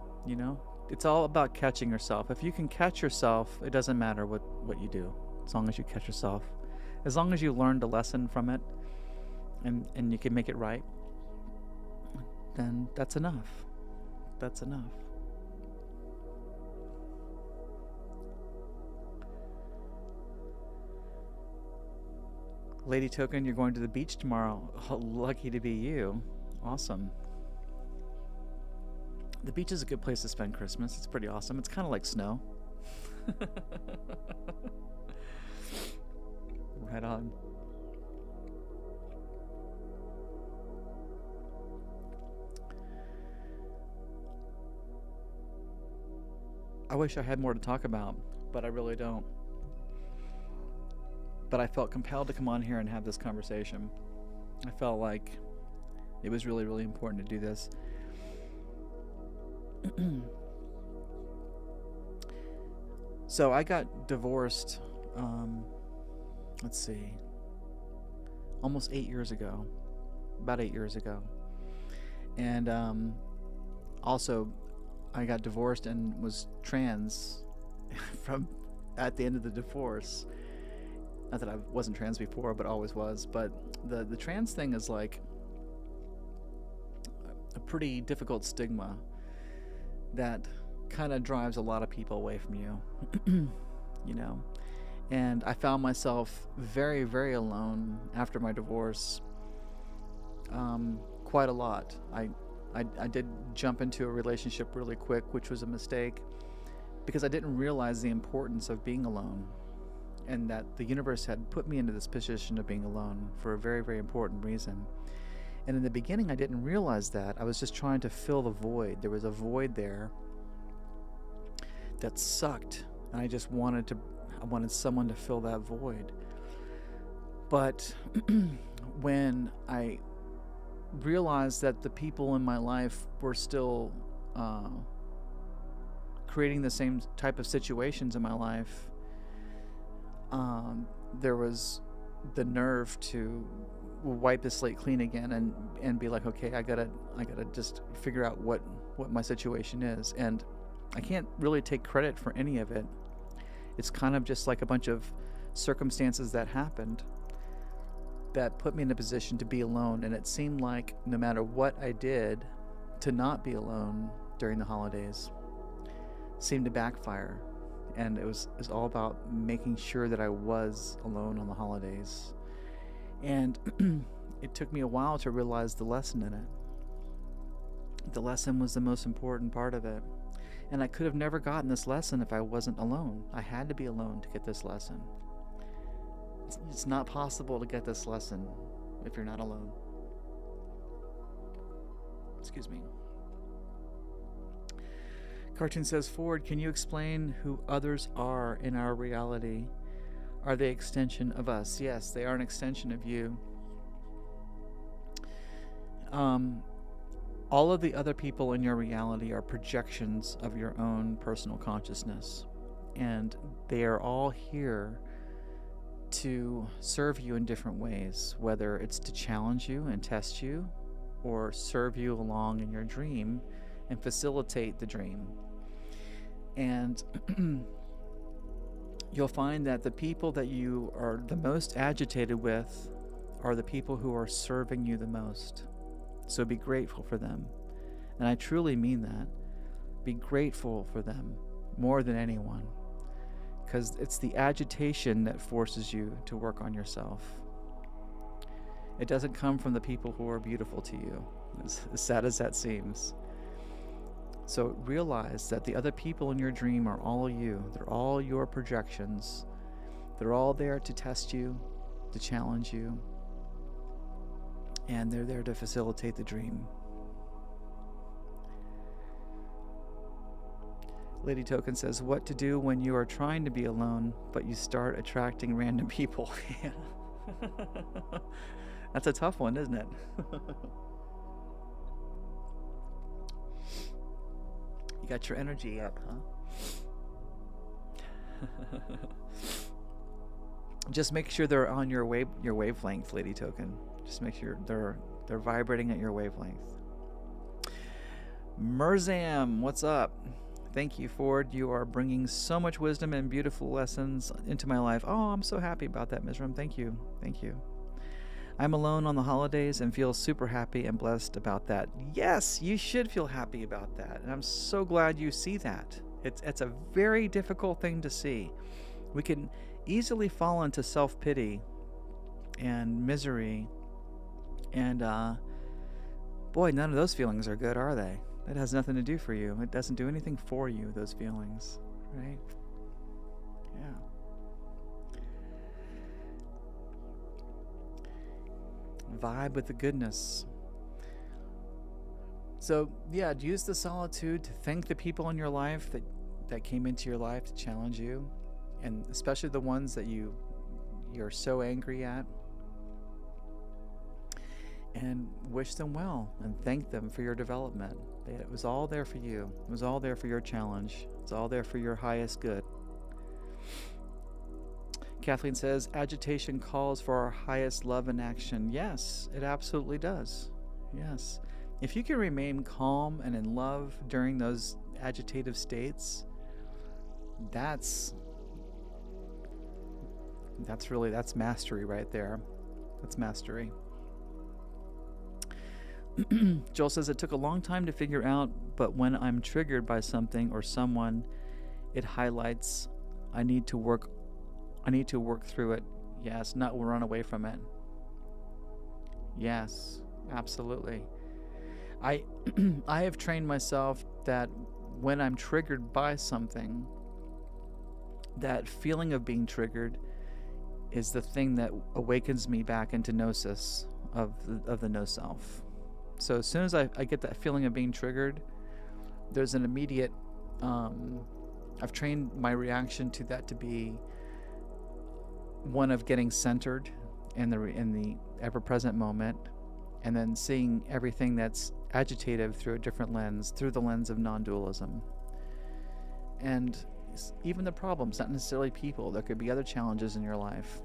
it's all about catching yourself. If you can catch yourself, it doesn't matter what you do, as long as you catch yourself. As long as you learned a lesson from it and you can make it right, then that's enough. that's enough. Lady Token, you're going to the beach tomorrow. Oh, lucky to be you. Awesome. The beach is a good place to spend Christmas. It's pretty awesome. It's kind of like snow. Right on. I wish I had more to talk about, but I really don't. But I felt compelled to come on here and have this conversation. I felt like it was really, really important to do this. So I got divorced, let's see, almost 8 years ago, about 8 years ago. And also I got divorced and was trans from at the end of the divorce. Not that I wasn't trans before, but always was. But the trans thing is like a pretty difficult stigma that kind of drives a lot of people away from you, you know. And I found myself very, very alone after my divorce, quite a lot. I did jump into a relationship really quick, which was a mistake, because I didn't realize the importance of being alone, and that the universe had put me into this position of being alone for a very, very important reason. And in the beginning, I didn't realize that. I was just trying to fill the void. There was a void there that sucked, and I just wanted someone to fill that void. But when I realized that the people in my life were still creating the same type of situations in my life, there was the nerve to wipe the slate clean again and be like, okay, I gotta just figure out what my situation is. And I can't really take credit for any of it. It's kind of just like a bunch of circumstances that happened that put me in a position to be alone. And it seemed like no matter what I did to not be alone during the holidays seemed to backfire. And it was all about making sure that I was alone on the holidays. And it took me a while to realize the lesson in it. The lesson was the most important part of it. And I could have never gotten this lesson if I wasn't alone. I had to be alone to get this lesson. It's not possible to get this lesson if you're not alone. Excuse me. Cartoon says, Ford, can you explain who others are in our reality? Are they extension of us? Yes, they are an extension of you. All of the other people in your reality are projections of your own personal consciousness. And they are all here to serve you in different ways, whether it's to challenge you and test you, or serve you along in your dream and facilitate the dream. And you'll find that the people that you are the most agitated with are the people who are serving you the most. So be grateful for them. And I truly mean that. Be grateful for them more than anyone, because it's the agitation that forces you to work on yourself. It doesn't come from the people who are beautiful to you, as sad as that seems. So realize that the other people in your dream are all you. They're all your projections. They're all there to test you, to challenge you, and they're there to facilitate the dream. Lady Token says, what to do when you are trying to be alone, but you start attracting random people? That's a tough one, isn't it? You got your energy up, huh? Just make sure they're on your wavelength, Lady Token. Just make sure they're vibrating at your wavelength. Merzam, what's up? Thank you, Ford. You are bringing so much wisdom and beautiful lessons into my life. Oh, I'm so happy about that, Mizram. Thank you. Thank you. I'm alone on the holidays and feel super happy and blessed about that. Yes, you should feel happy about that. And I'm so glad you see that. It's a very difficult thing to see. We can easily fall into self-pity and misery. And boy, none of those feelings are good, are they? It has nothing to do for you. It doesn't do anything for you, those feelings, right? Yeah. Vibe with the goodness. So, yeah, use the solitude to thank the people in your life that came into your life to challenge you, and especially the ones that you're so angry at. And wish them well and thank them for your development. It was all there for you. It was all there for your challenge. It's all there for your highest good. Kathleen says, agitation calls for our highest love and action. Yes, it absolutely does. Yes. If you can remain calm and in love during those agitative states, that's mastery right there. That's mastery. Joel says, it took a long time to figure out, but when I'm triggered by something or someone, it highlights I need to work through it. Yes, not run away from it. Yes, absolutely. I have trained myself that when I'm triggered by something, that feeling of being triggered is the thing that awakens me back into gnosis of the no self. So as soon as I get that feeling of being triggered, there's an immediate I've trained my reaction to that to be one of getting centered in the ever-present moment, and then seeing everything that's agitated through a different lens, through the lens of non-dualism. And even the problems, not necessarily people, there could be other challenges in your life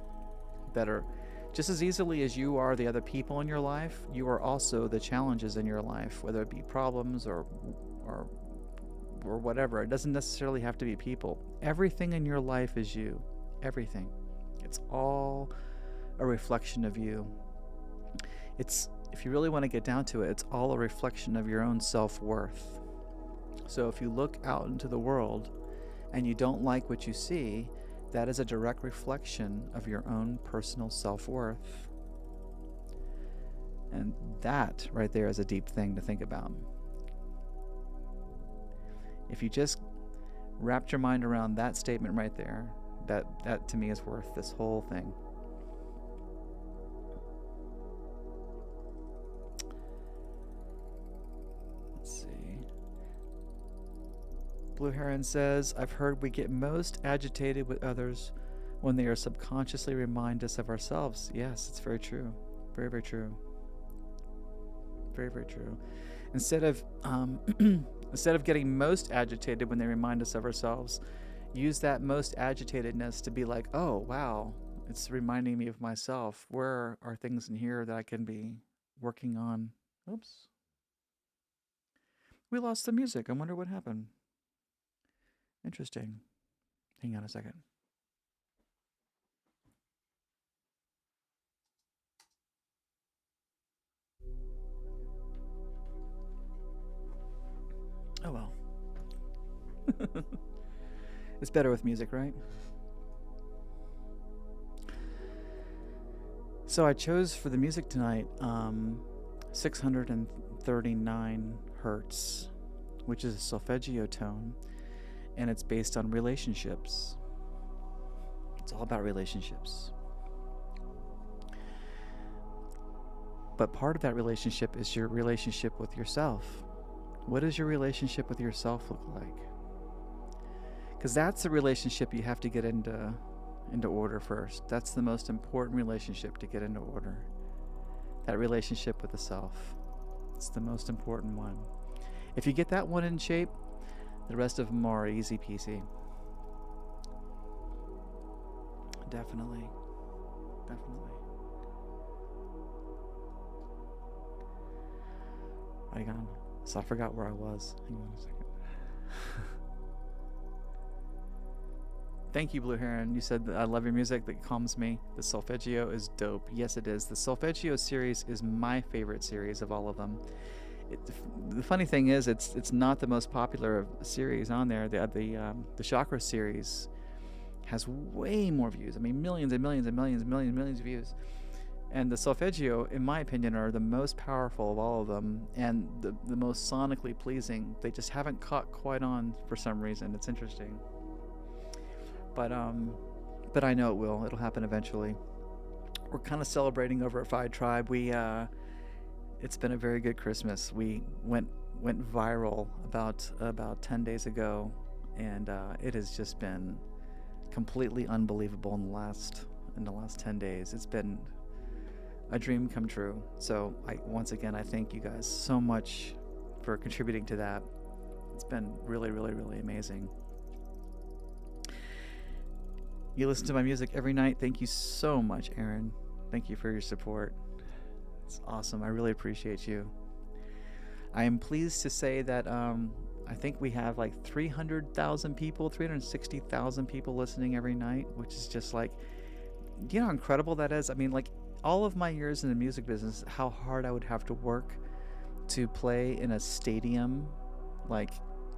that are just as easily as you are the other people in your life, you are also the challenges in your life, whether it be problems or whatever. It doesn't necessarily have to be people. Everything in your life is you. Everything. It's all a reflection of you. It's, if you really want to get down to it, it's all a reflection of your own self-worth. So if you look out into the world and you don't like what you see, that is a direct reflection of your own personal self-worth. And that right there is a deep thing to think about. If you just wrapped your mind around that statement right there, that to me is worth this whole thing. Let's see. Blue Heron says, I've heard we get most agitated with others when they are subconsciously remind us of ourselves. Yes, it's very true. Very, very true. Very, very true. Instead of getting most agitated when they remind us of ourselves, use that most agitatedness to be like, oh, wow, it's reminding me of myself. Where are things in here that I can be working on? Oops. We lost the music. I wonder what happened. Interesting. Hang on a second. Oh well. It's better with music, right? So I chose for the music tonight 639 hertz, which is a solfeggio tone, and it's based on relationships. It's all about relationships. But part of that relationship is your relationship with yourself. What does your relationship with yourself look like? Because that's the relationship you have to get into order first. That's the most important relationship to get into order. That relationship with the self. It's the most important one. If you get that one in shape, the rest of them are easy peasy. Definitely. Definitely. Hang on. So I forgot where I was. Hang on a second. Thank you, Blue Heron. You said, I love your music that calms me. The solfeggio is dope. Yes, it is. The solfeggio series is my favorite series of all of them. The funny thing is, it's not the most popular series on there. The chakra series has way more views. I mean, millions and millions and millions and millions and millions of views. And the solfeggio, in my opinion, are the most powerful of all of them, and the most sonically pleasing. They just haven't caught quite on for some reason. It's interesting. But I know it will. It'll happen eventually. We're kind of celebrating over at Phi Tribe. It's been a very good Christmas. We went viral about 10 days ago, and it has just been completely unbelievable in the last 10 days. It's been a dream come true. So once again, I thank you guys so much for contributing to that. It's been really, really, really amazing. You listen to my music every night. Thank you so much, Aaron. Thank you for your support. It's awesome. I really appreciate you. I am pleased to say that I think we have like 300,000 people, 360,000 people listening every night, which is just like, you know how incredible that is? I mean, like, all of my years in the music business, how hard I would have to work to play in a stadium, like,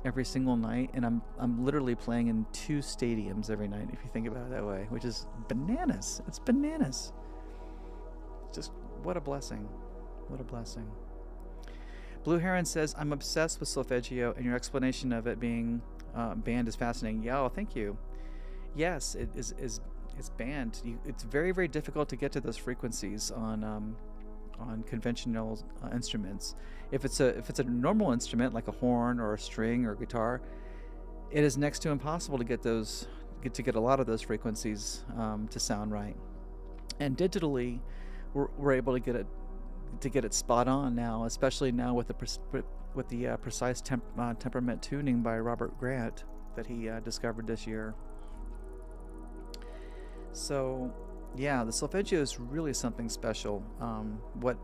every single night, and I'm literally playing in 2 stadiums every night, if you think about it that way, which is bananas. It's bananas. Just what a blessing. What a blessing. Blue Heron says, I'm obsessed with solfeggio, and your explanation of it being banned is fascinating. Yeah, oh, thank you. Yes, it is banned. It's very, very difficult to get to those frequencies on conventional instruments. If it's a normal instrument like a horn or a string or a guitar, it is next to impossible to get a lot of those frequencies to sound right. And digitally, we're able to get it spot on now, especially now with the precise temperament tuning by Robert Grant that he discovered this year. So, yeah, the solfeggio is really something special. What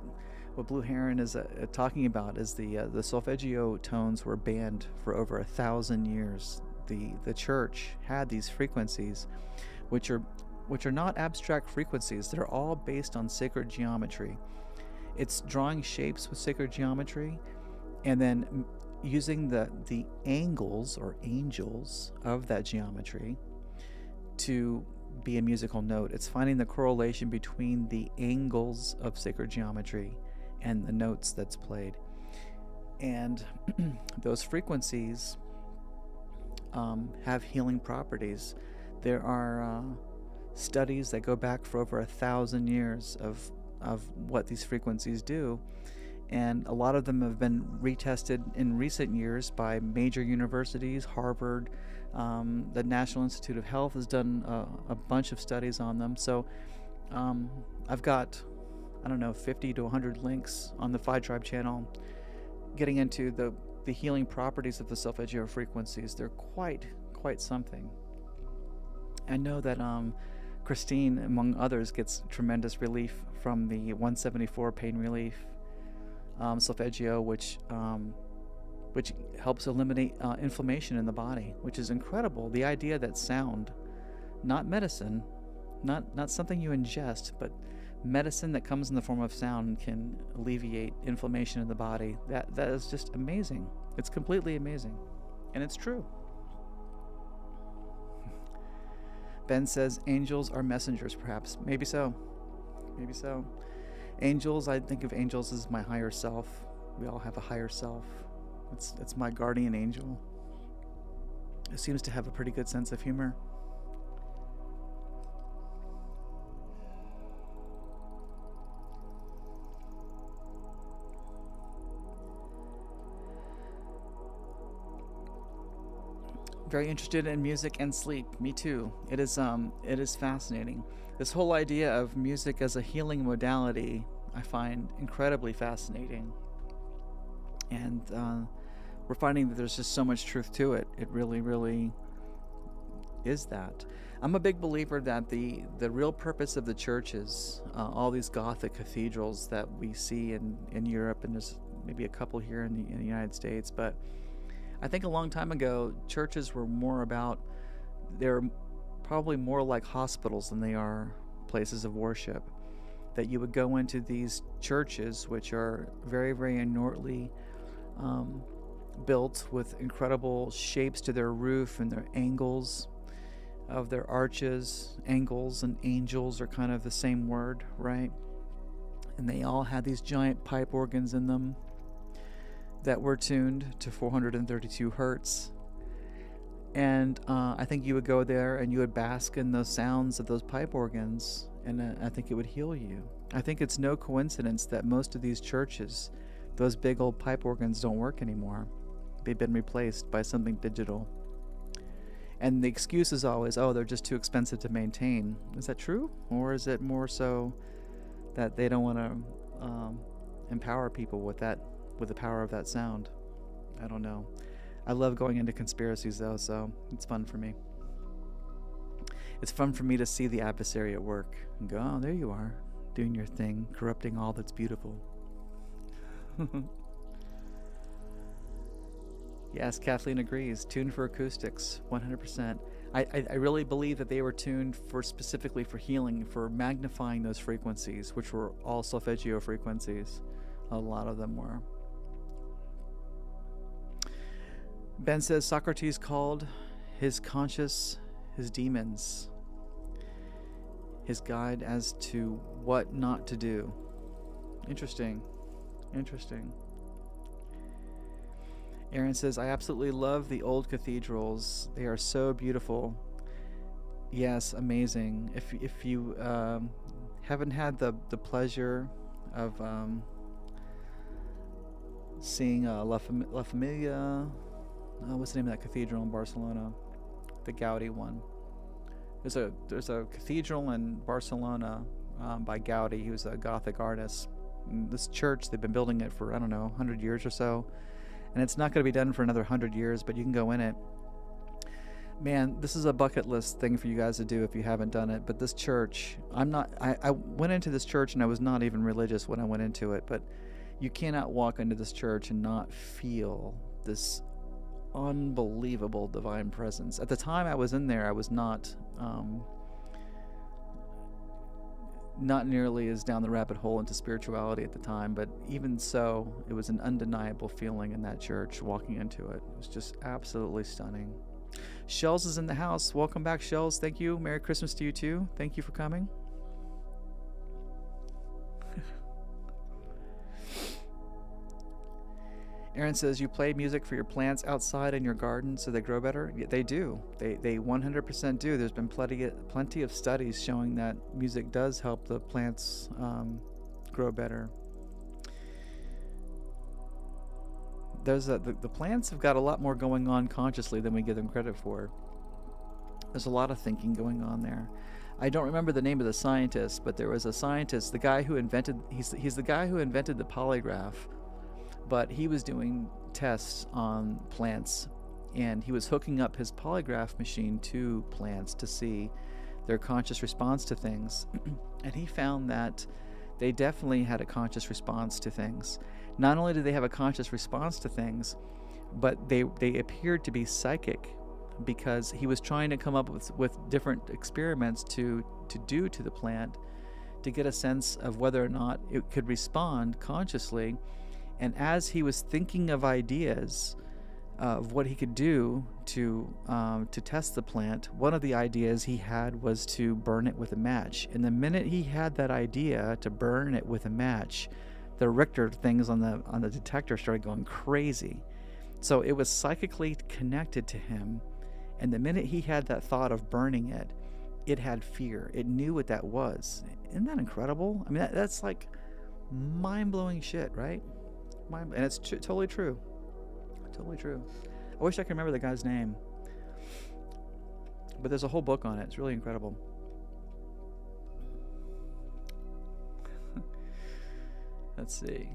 Blue Heron is talking about is the solfeggio tones were banned for over 1,000 years. The church had these frequencies, which are not abstract frequencies. They're all based on sacred geometry. It's drawing shapes with sacred geometry, and then using the angles or angels of that geometry to be a musical note. It's finding the correlation between the angles of sacred geometry and the notes that's played. And those frequencies have healing properties. There are studies that go back for over 1,000 years of what these frequencies do, and a lot of them have been retested in recent years by major universities. Harvard, the National Institute of Health has done a bunch of studies on them. So I've got, 50 to 100 links on the Phi Tribe channel getting into the healing properties of the solfeggio frequencies. They're quite something. I know that Christine, among others, gets tremendous relief from the 174 pain relief solfeggio, which helps eliminate inflammation in the body, which is incredible. The idea that sound, not medicine, not something you ingest, but medicine that comes in the form of sound can alleviate inflammation in the body. That is just amazing. It's completely amazing, and it's true. Ben says angels are messengers, perhaps. Maybe so. Maybe so. Angels, I think of angels as my higher self. We all have a higher self. It's my guardian angel. It seems to have a pretty good sense of humor. Very interested in music and sleep. Me too. It is fascinating. This whole idea of music as a healing modality I find incredibly fascinating. And we're finding that there's just so much truth to it. It really, really is that. I'm a big believer that the real purpose of the churches, all these Gothic cathedrals that we see in Europe, and there's maybe a couple here in the United States, but I think a long time ago, churches were more about, they're probably more like hospitals than they are places of worship. That you would go into these churches, which are very, very inertly built with incredible shapes to their roof and their angles of their arches. Angles and angels are kind of the same word, right? And they all had these giant pipe organs in them that were tuned to 432 hertz. And I think you would go there and you would bask in the sounds of those pipe organs, and I think it would heal you. I think it's no coincidence that most of these churches, those big old pipe organs don't work anymore. They've been replaced by something digital. And the excuse is always, oh, they're just too expensive to maintain. Is that true? Or is it more so that they don't want to empower people with the power of that sound? I don't know. I love going into conspiracies though, so it's fun for me. It's fun for me to see the adversary at work and go, oh, there you are, doing your thing, corrupting all that's beautiful. Yes, Kathleen agrees. Tuned for acoustics, 100%. I really believe that they were tuned specifically for healing, for magnifying those frequencies, which were all solfeggio frequencies. A lot of them were. Ben says Socrates called his conscious his demons, his guide as to what not to do. Interesting. Aaron says, I absolutely love the old cathedrals. They are so beautiful. Yes, amazing. If you haven't had the pleasure of seeing La Familia, what's the name of that cathedral in Barcelona? The Gaudi one. There's a cathedral in Barcelona by Gaudi. He was a Gothic artist. And this church, they've been building it for, 100 years or so. And it's not going to be done for another 100 years, but you can go in it. Man, this is a bucket list thing for you guys to do if you haven't done it. But this church, I went into this church and I was not even religious when I went into it. But you cannot walk into this church and not feel this unbelievable divine presence. At the time I was in there, I was not nearly as down the rabbit hole into spirituality at the time, but even so, it was an undeniable feeling in that church walking into it. It was just absolutely stunning. Shells is in the house. Welcome back, Shells. Thank you. Merry Christmas to you too. Thank you for coming. Aaron says, you play music for your plants outside in your garden so they grow better? Yeah, they do. They 100% do. There's been plenty of studies showing that music does help the plants grow better. The plants have got a lot more going on consciously than we give them credit for. There's a lot of thinking going on there. I don't remember the name of the scientist, but there was a scientist, the guy who invented, he's the guy who invented the polygraph. But he was doing tests on plants, and he was hooking up his polygraph machine to plants to see their conscious response to things. And he found that they definitely had a conscious response to things. Not only did they have a conscious response to things, but they appeared to be psychic, because he was trying to come up with different experiments to do to the plant to get a sense of whether or not it could respond consciously. And as he was thinking of ideas of what he could do to test the plant, one of the ideas he had was to burn it with a match. And the minute he had that idea to burn it with a match, the Richter things on the detector started going crazy. So it was psychically connected to him. And the minute he had that thought of burning it, it had fear. It knew what that was. Isn't that incredible? I mean, that's like mind-blowing shit, right? And it's totally true. Totally true. I wish I could remember the guy's name. But there's a whole book on it. It's really incredible. Let's see.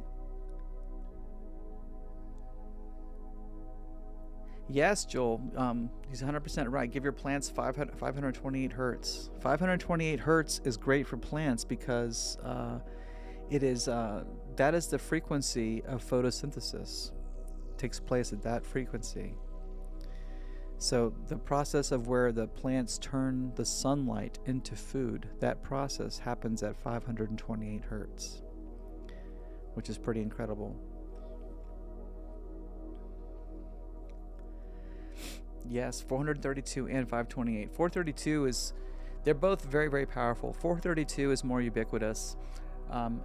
Yes, Joel. He's 100% right. Give your plants 528 hertz. 528 hertz is great for plants because that is the frequency of photosynthesis. It takes place at that frequency. So the process of where the plants turn the sunlight into food, that process happens at 528 hertz, which is pretty incredible. Yes, 432 and 528. 432 is, they're both very, very powerful. 432 is more ubiquitous.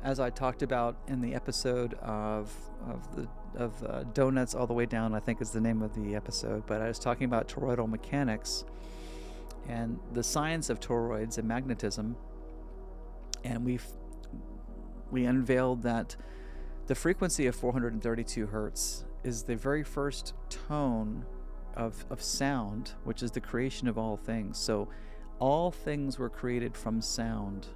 As I talked about in the episode of Donuts All the Way Down, I think is the name of the episode, but I was talking about toroidal mechanics and the science of toroids and magnetism, and we unveiled that the frequency of 432 hertz is the very first tone of sound, which is the creation of all things. So all things were created from sound,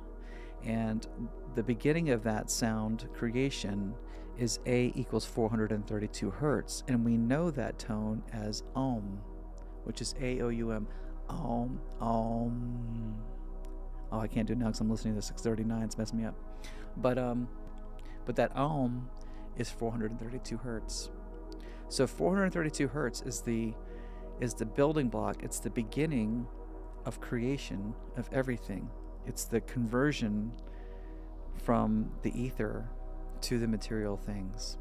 and the beginning of that sound creation is A equals 432 hertz, and we know that tone as Om, which is AOUM. Om, Om. Oh, I can't do it now because I'm listening to 639. It's messing me up. But that Om is 432 hertz. So 432 hertz is the building block. It's the beginning of creation of everything. It's the conversion from the ether to the material things.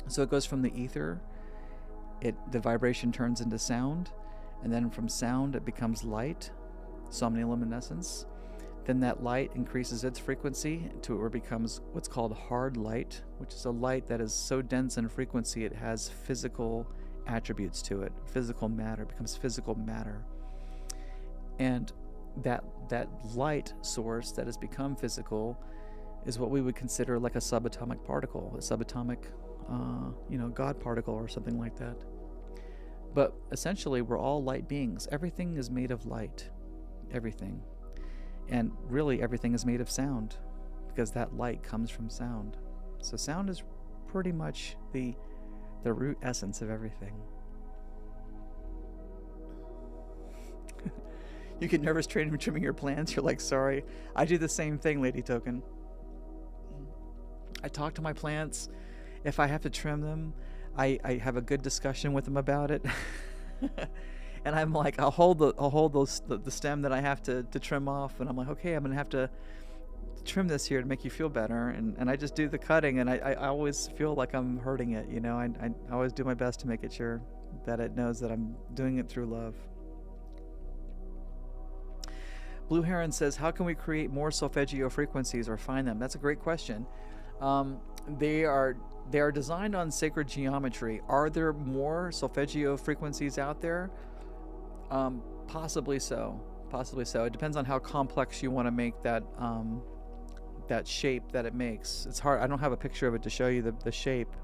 So it goes from the ether, the vibration turns into sound, and then from sound it becomes light, somnoluminescence. Then that light increases its frequency to where it becomes what's called hard light, which is a light that is so dense in frequency it has physical attributes to it. Physical matter becomes physical matter. And that light source that has become physical is what we would consider like a subatomic particle, a subatomic, God particle or something like that. But essentially, we're all light beings. Everything is made of light. Everything. And really, everything is made of sound, because that light comes from sound. So sound is pretty much the root essence of everything. You get nervous trimming your plants. You're like, sorry. I do the same thing, Lady Token. I talk to my plants. If I have to trim them, I have a good discussion with them about it. And I'm like, I'll hold the stem that I have to trim off, and I'm like, okay, I'm gonna have to trim this here to make you feel better, and I just do the cutting, and I always feel like I'm hurting it, I always do my best to make it sure that it knows that I'm doing it through love. Blue Heron says, how can we create more solfeggio frequencies or find them? That's a great question. They are designed on sacred geometry. Are there more solfeggio frequencies out there? Possibly so. It depends on how complex you want to make that shape that it makes. It's hard. I don't have a picture of it to show you the shape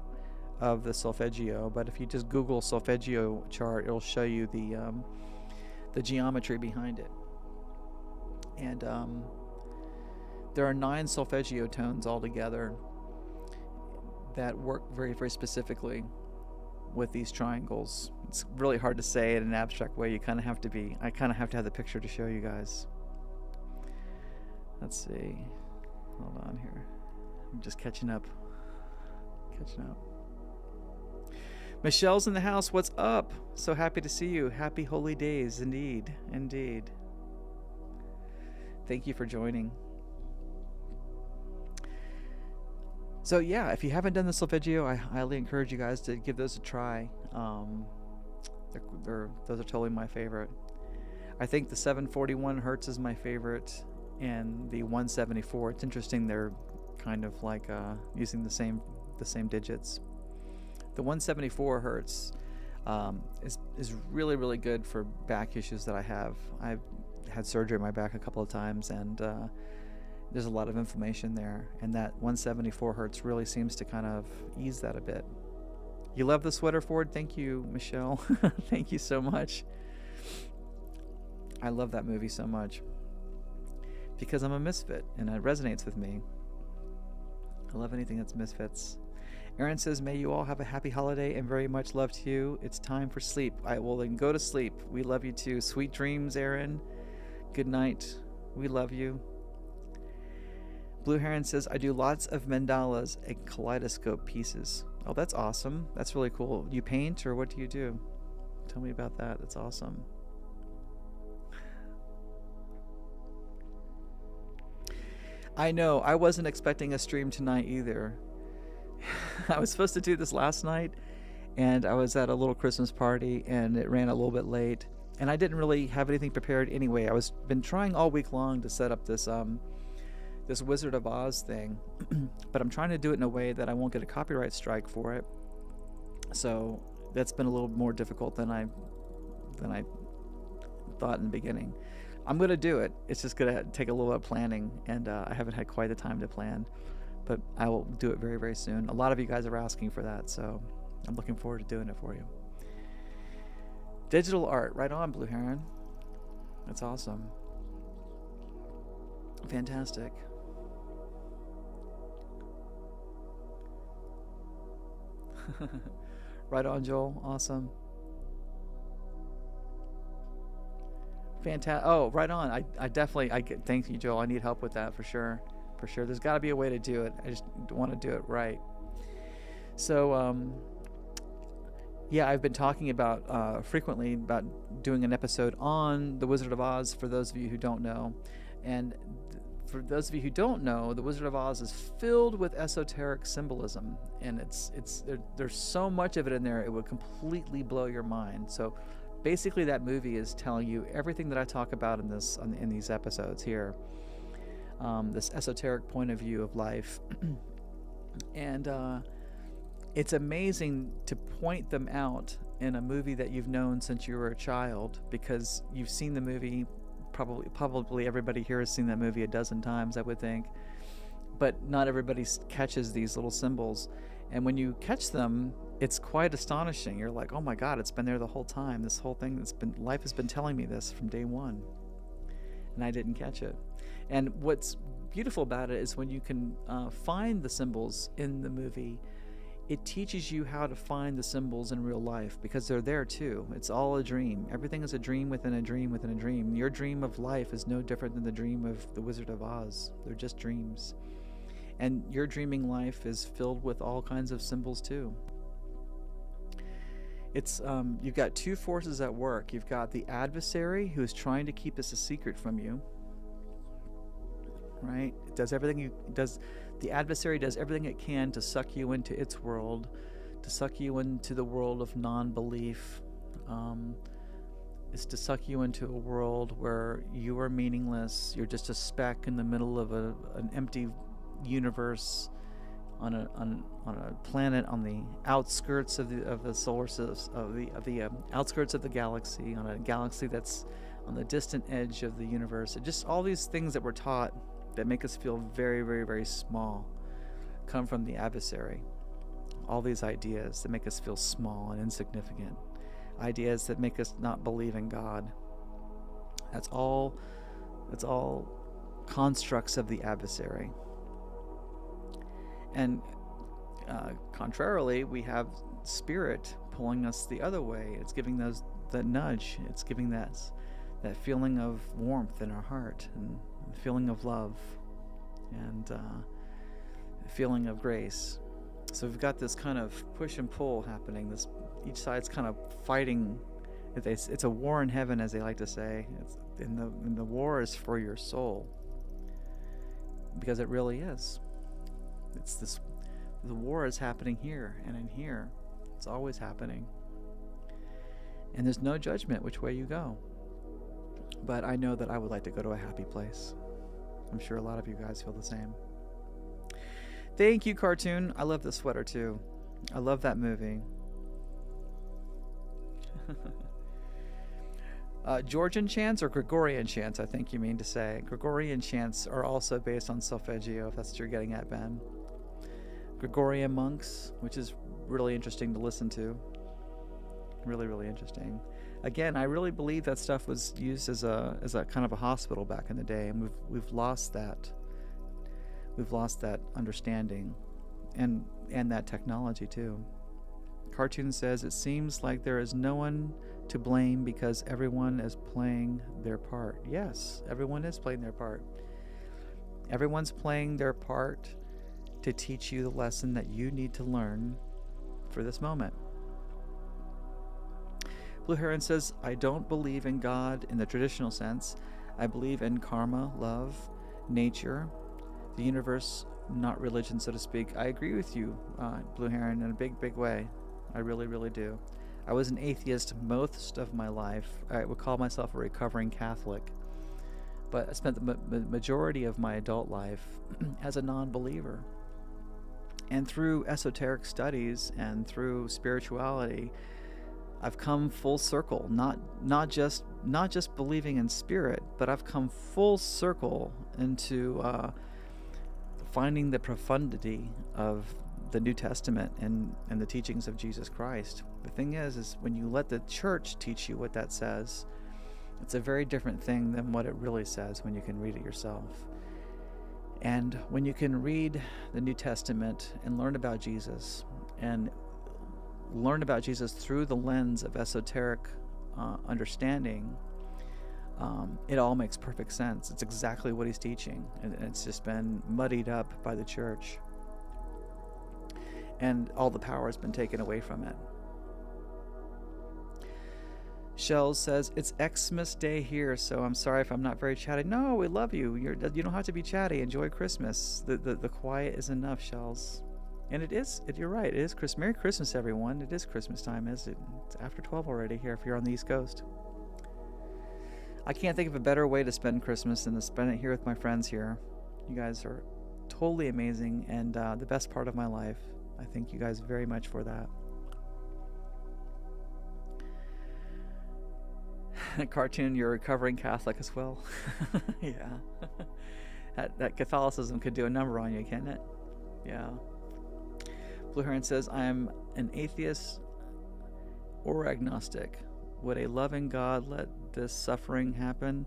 of the solfeggio, but if you just Google solfeggio chart, it'll show you the geometry behind it. And there are 9 solfeggio tones altogether that work very, very specifically with these triangles. It's really hard to say in an abstract way. I kind of have to have the picture to show you guys. Let's see. Hold on here. I'm just catching up. Michelle's in the house. What's up? So happy to see you. Happy holy days. Indeed. Thank you for joining. So yeah, if you haven't done the solfeggio, I highly encourage you guys to give those a try. Those are totally my favorite. I think the 741 hertz is my favorite, and the 174. It's interesting they're kind of like using the same digits. The 174 hertz is really, really good for back issues that I have. I've had surgery on my back a couple of times, and there's a lot of inflammation there, and that 174 hertz really seems to kind of ease that a bit. You love the sweater, Ford? Thank you, Michelle. Thank you so much. I love that movie so much because I'm a misfit, and it resonates with me. I love anything that's misfits. Aaron says, may you all have a happy holiday and very much love to you. It's time for sleep. I will then go to sleep. We love you too. Sweet dreams, Aaron. Good night. We love you. Blue Heron says, I do lots of mandalas and kaleidoscope pieces. Oh, that's awesome. That's really cool. You paint, or what do you do Tell me about that. That's awesome. I know. I wasn't expecting a stream tonight either. I was supposed to do this last night, and I was at a little Christmas party, and it ran a little bit late. And I didn't really have anything prepared anyway. I was been trying all week long to set up this this Wizard of Oz thing, but I'm trying to do it in a way that I won't get a copyright strike for it. So that's been a little more difficult than I thought in the beginning. I'm gonna do it. It's just gonna take a little bit of planning, and I haven't had quite the time to plan, but I will do it very, very soon. A lot of you guys are asking for that, so I'm looking forward to doing it for you. Digital art, right on, Blue Heron. That's awesome. Fantastic. Right on, Joel. Awesome. Fantastic. Oh, right on. I definitely, thank you, Joel. I need help with that for sure. For sure. There's got to be a way to do it. I just want to do it right. So, yeah, I've been talking about frequently about doing an episode on the Wizard of Oz for those of you who don't know. And for those of you who don't know, the Wizard of Oz is filled with esoteric symbolism, and there's so much of it in there it would completely blow your mind. So basically that movie is telling you everything that I talk about in these episodes here, this esoteric point of view of life. And it's amazing to point them out in a movie that you've known since you were a child, because you've seen the movie. Probably everybody here has seen that movie a dozen times, I would think, but not everybody catches these little symbols. And when you catch them, it's quite astonishing. You're like, oh my God, it's been there the whole time. This whole thing life has been telling me this from day one, and I didn't catch it. And what's beautiful about it is when you can find the symbols in the movie, it teaches you how to find the symbols in real life, because they're there too. It's all a dream. Everything is a dream within a dream within a dream. Your dream of life is no different than the dream of the Wizard of Oz. They're just dreams. And your dreaming life is filled with all kinds of symbols too. It's you've got two forces at work. You've got the adversary, who is trying to keep this a secret from you. Right? It does everything the adversary does everything it can to suck you into its world, to suck you into the world of non-belief. It's to suck you into a world where you are meaningless. You're just a speck in the middle of an empty universe, on a planet on the outskirts of the solar system, of the outskirts of the galaxy, on a galaxy that's on the distant edge of the universe. It just all these things that we're taught that make us feel very, very, very small come from the adversary. All these ideas that make us feel small and insignificant, ideas that make us not believe in God. That's all constructs of the adversary. And contrarily, we have spirit pulling us the other way. It's giving that nudge. It's giving that feeling of warmth in our heart, and the feeling of love, and the feeling of grace. So we've got this kind of push and pull happening. Each side's kind of fighting. It's a war in heaven, as they like to say. And the war is for your soul, because it really is. The war is happening here and in here. It's always happening. And there's no judgment which way you go. But I know that I would like to go to a happy place. I'm sure a lot of you guys feel the same. Thank you, Cartoon. I love this sweater too. I love that movie. Georgian chants or Gregorian chants, I think you mean to say. Gregorian chants are also based on solfeggio, if that's what you're getting at, Ben. Gregorian monks, which is really interesting to listen to. Really, really interesting. Again, I really believe that stuff was used as a kind of a hospital back in the day, and we've lost that. We've lost that understanding, and that technology too. Cartoon says, it seems like there is no one to blame because everyone is playing their part. Yes, everyone is playing their part. Everyone's playing their part to teach you the lesson that you need to learn for this moment. Blue Heron says, I don't believe in God in the traditional sense. I believe in karma, love, nature, the universe, not religion, so to speak. I agree with you, Blue Heron, in a big, big way. I really, really do. I was an atheist most of my life. I would call myself a recovering Catholic. But I spent the majority of my adult life as a non-believer. And through esoteric studies and through spirituality, I've come full circle. Not just believing in spirit, but I've come full circle into finding the profundity of the New Testament and the teachings of Jesus Christ. The thing is when you let the church teach you what that says, it's a very different thing than what it really says when you can read it yourself. And when you can read the New Testament and learn about Jesus, and learn about Jesus through the lens of esoteric understanding, it all makes perfect sense. It's exactly what he's teaching, and it's just been muddied up by the church. And all the power has been taken away from it. Shells says, it's Xmas Day here, so I'm sorry if I'm not very chatty. No, we love you. You don't have to be chatty. Enjoy Christmas. The quiet is enough, Shells. And you're right, it is Christmas. Merry Christmas, everyone. It is Christmas time, isn't it? It's after 12 already here if you're on the East Coast. I can't think of a better way to spend Christmas than to spend it here with my friends here. You guys are totally amazing and the best part of my life. I thank you guys very much for that. Cartoon, you're a recovering Catholic as well. Yeah. That Catholicism could do a number on you, can't it? Yeah. Blue Heron says, I am an atheist or agnostic. Would a loving God let this suffering happen?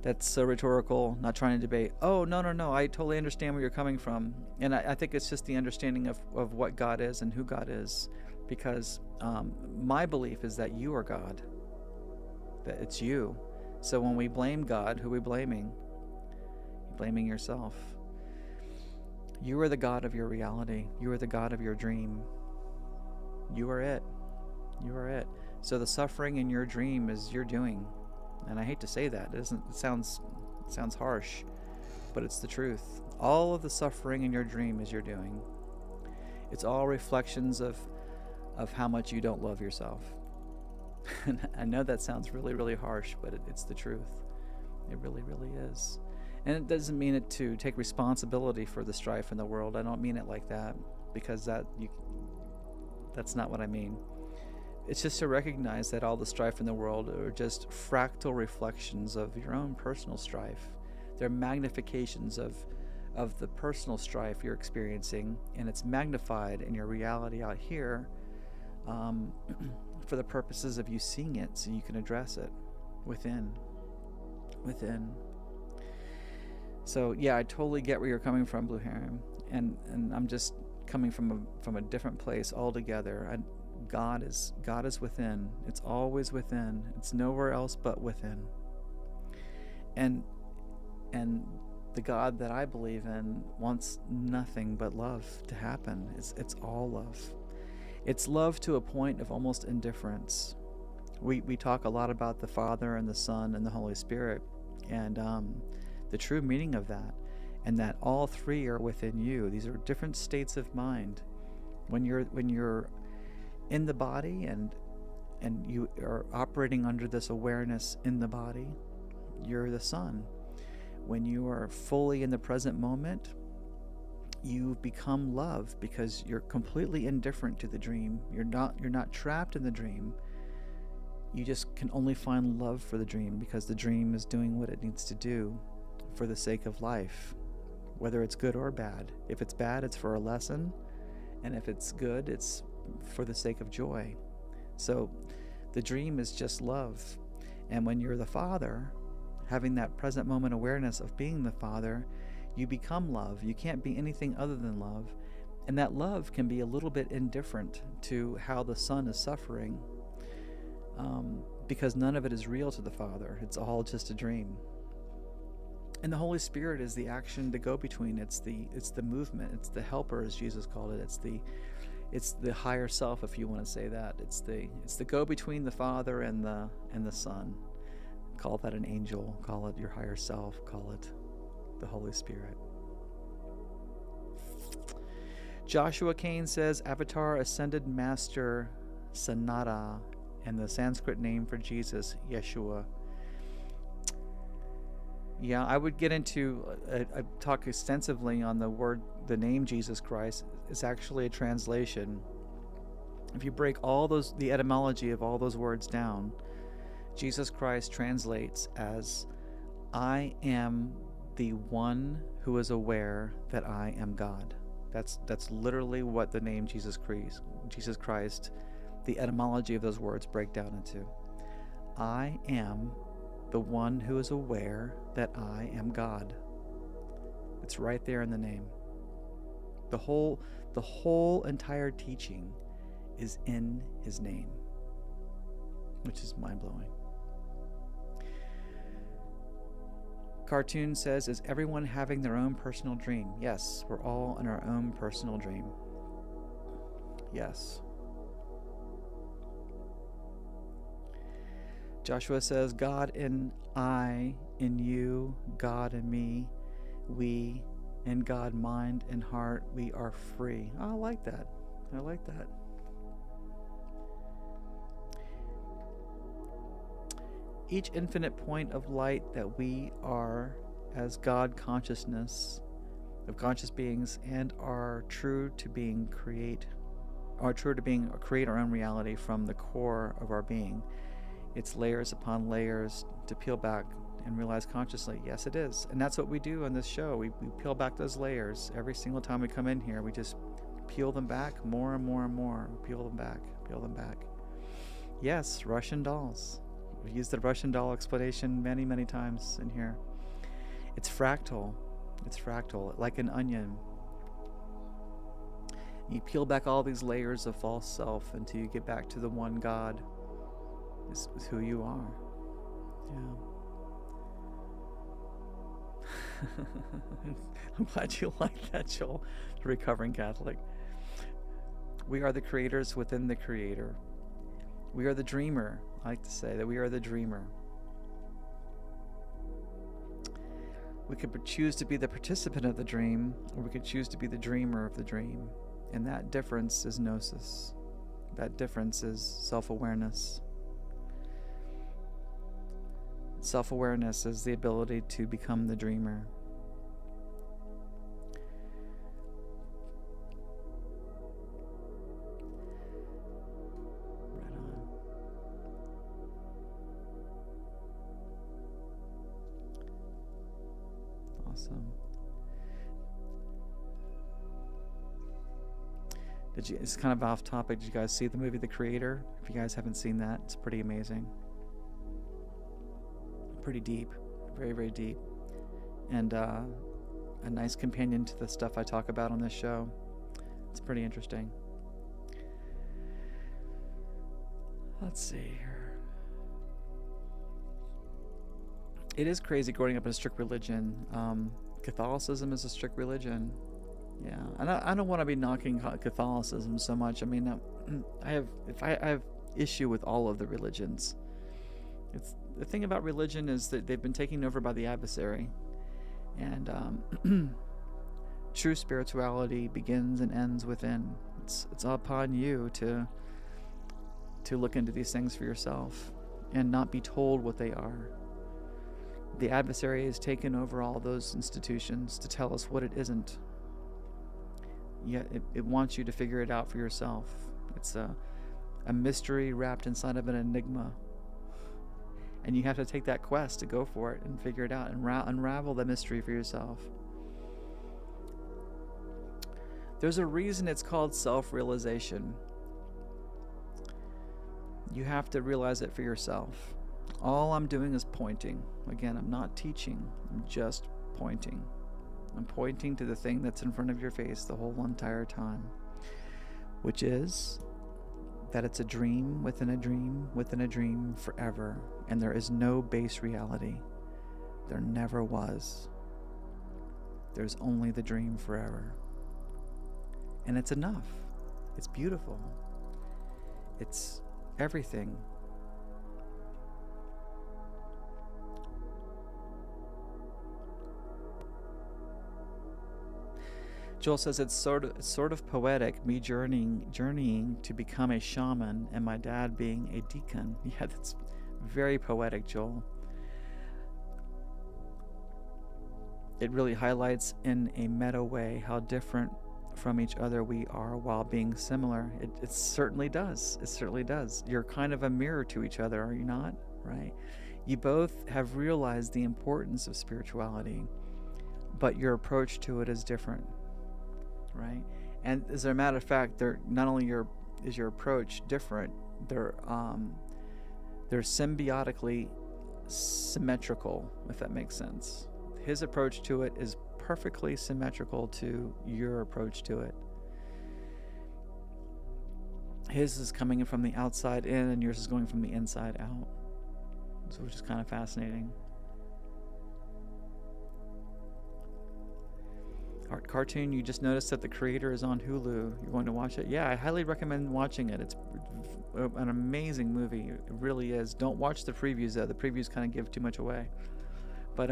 That's so rhetorical, not trying to debate. Oh, no. I totally understand where you're coming from. And I think it's just the understanding of what God is and who God is. Because my belief is that you are God. That it's you. So when we blame God, who are we blaming? You're blaming yourself. You are the God of your reality. You are the God of your dream. You are it. You are it. So the suffering in your dream is your doing. And I hate to say that. It sounds harsh, but it's the truth. All of the suffering in your dream is your doing. It's all reflections of how much you don't love yourself. And I know that sounds really, really harsh, but it's the truth. It really, really is. And it doesn't mean it to take responsibility for the strife in the world. I don't mean it like that, because that's not what I mean. It's just to recognize that all the strife in the world are just fractal reflections of your own personal strife. They're magnifications of the personal strife you're experiencing, and it's magnified in your reality out here for the purposes of you seeing it so you can address it within. So yeah, I totally get where you're coming from, Blue Heron, and I'm just coming from a different place altogether. God is within. It's always within. It's nowhere else but within. And the God that I believe in wants nothing but love to happen. It's all love. It's love to a point of almost indifference. We talk a lot about the Father and the Son and the Holy Spirit, and the true meaning of that, and that all three are within you. These are different states of mind. When you're in the body and you are operating under this awareness in the body, you're the Son. When you are fully in the present moment, you become love, because you're completely indifferent to the dream. You're not trapped in the dream. You just can only find love for the dream, because the dream is doing what it needs to do for the sake of life, whether it's good or bad. If it's bad, it's for a lesson, and if it's good, it's for the sake of joy. So the dream is just love. And when you're the Father, having that present moment awareness of being the Father, you become love. You can't be anything other than love. And that love can be a little bit indifferent to how the Son is suffering, because none of it is real to the Father. It's all just a dream. And the Holy Spirit is the action to go between. It's the movement. It's the helper, as Jesus called it. It's the higher self, if you want to say that. It's the go between the Father and the Son. Call that an angel, call it your higher self, call it the Holy Spirit. Joshua Kane says Avatar Ascended Master Sanada, and the Sanskrit name for Jesus, Yeshua. Yeah, I would get into I talk extensively on the name Jesus Christ. It's actually a translation. If you break the etymology of all those words down, Jesus Christ translates as, I am the one who is aware that I am God. That's literally what the name Jesus Christ, the etymology of those words break down into. I am the one who is aware that I am God. It's right there in the name. The whole entire teaching is in his name, which is mind-blowing. Cartoon says, is everyone having their own personal dream? Yes, we're all in our own personal dream. Yes. Joshua says, God in I, in you, God in me, we, in God, mind and heart, we are free. Oh, I like that. I like that. Each infinite point of light that we are as God consciousness of conscious beings and are true to create our own reality from the core of our being. It's layers upon layers to peel back and realize consciously, yes, it is. And that's what we do on this show. We peel back those layers. Every single time we come in here, we just peel them back more and more and more. Peel them back, peel them back. Yes, Russian dolls. We've used the Russian doll explanation many, many times in here. It's fractal. It's fractal, like an onion. You peel back all these layers of false self until you get back to the one God. Is who you are. Yeah. I'm glad you like that, Joel, the recovering Catholic. We are the creators within the creator. We are the dreamer. I like to say that we are the dreamer. We could choose to be the participant of the dream, or we could choose to be the dreamer of the dream. And that difference is gnosis. That difference is self-awareness. Self-awareness is the ability to become the dreamer. Right on. Awesome. It's kind of off topic. Did you guys see the movie The Creator? If you guys haven't seen that, it's pretty amazing. Pretty deep, very, very deep, and a nice companion to the stuff I talk about on this show. It's pretty interesting. Let's see here. It is crazy growing up in a strict religion. Catholicism is a strict religion. Yeah, and I don't want to be knocking Catholicism so much. I mean, I have issue with all of the religions. The thing about religion is that they've been taken over by the adversary, and true spirituality begins and ends within. It's upon you to look into these things for yourself and not be told what they are. The adversary has taken over all those institutions to tell us what it isn't. Yet it wants you to figure it out for yourself. It's a mystery wrapped inside of an enigma. And you have to take that quest to go for it and figure it out and unravel the mystery for yourself. There's a reason it's called self-realization. You have to realize it for yourself. All I'm doing is pointing. Again, I'm not teaching. I'm just pointing. I'm pointing to the thing that's in front of your face the whole entire time, which is that it's a dream within a dream within a dream forever, and there is no base reality. There never was. There's only the dream forever. And it's enough. It's beautiful. It's everything. Joel says it's sort of poetic, me journeying to become a shaman and my dad being a deacon. Yeah, that's very poetic, Joel. It really highlights in a meta way how different from each other we are while being similar. It certainly does. It certainly does. You're kind of a mirror to each other, are you not? Right? You both have realized the importance of spirituality, but your approach to it is different. Right? And as a matter of fact, they're not only is your approach different, they're symbiotically symmetrical, if that makes sense. His approach to it is perfectly symmetrical to your approach to it. His is coming from the outside in, and yours is going from the inside out, so which is kind of fascinating. Art cartoon, you just noticed that the creator is on Hulu. You're going to watch it? Yeah, I highly recommend watching it. It's an amazing movie. It really is. Don't watch the previews though. The previews kind of give too much away. But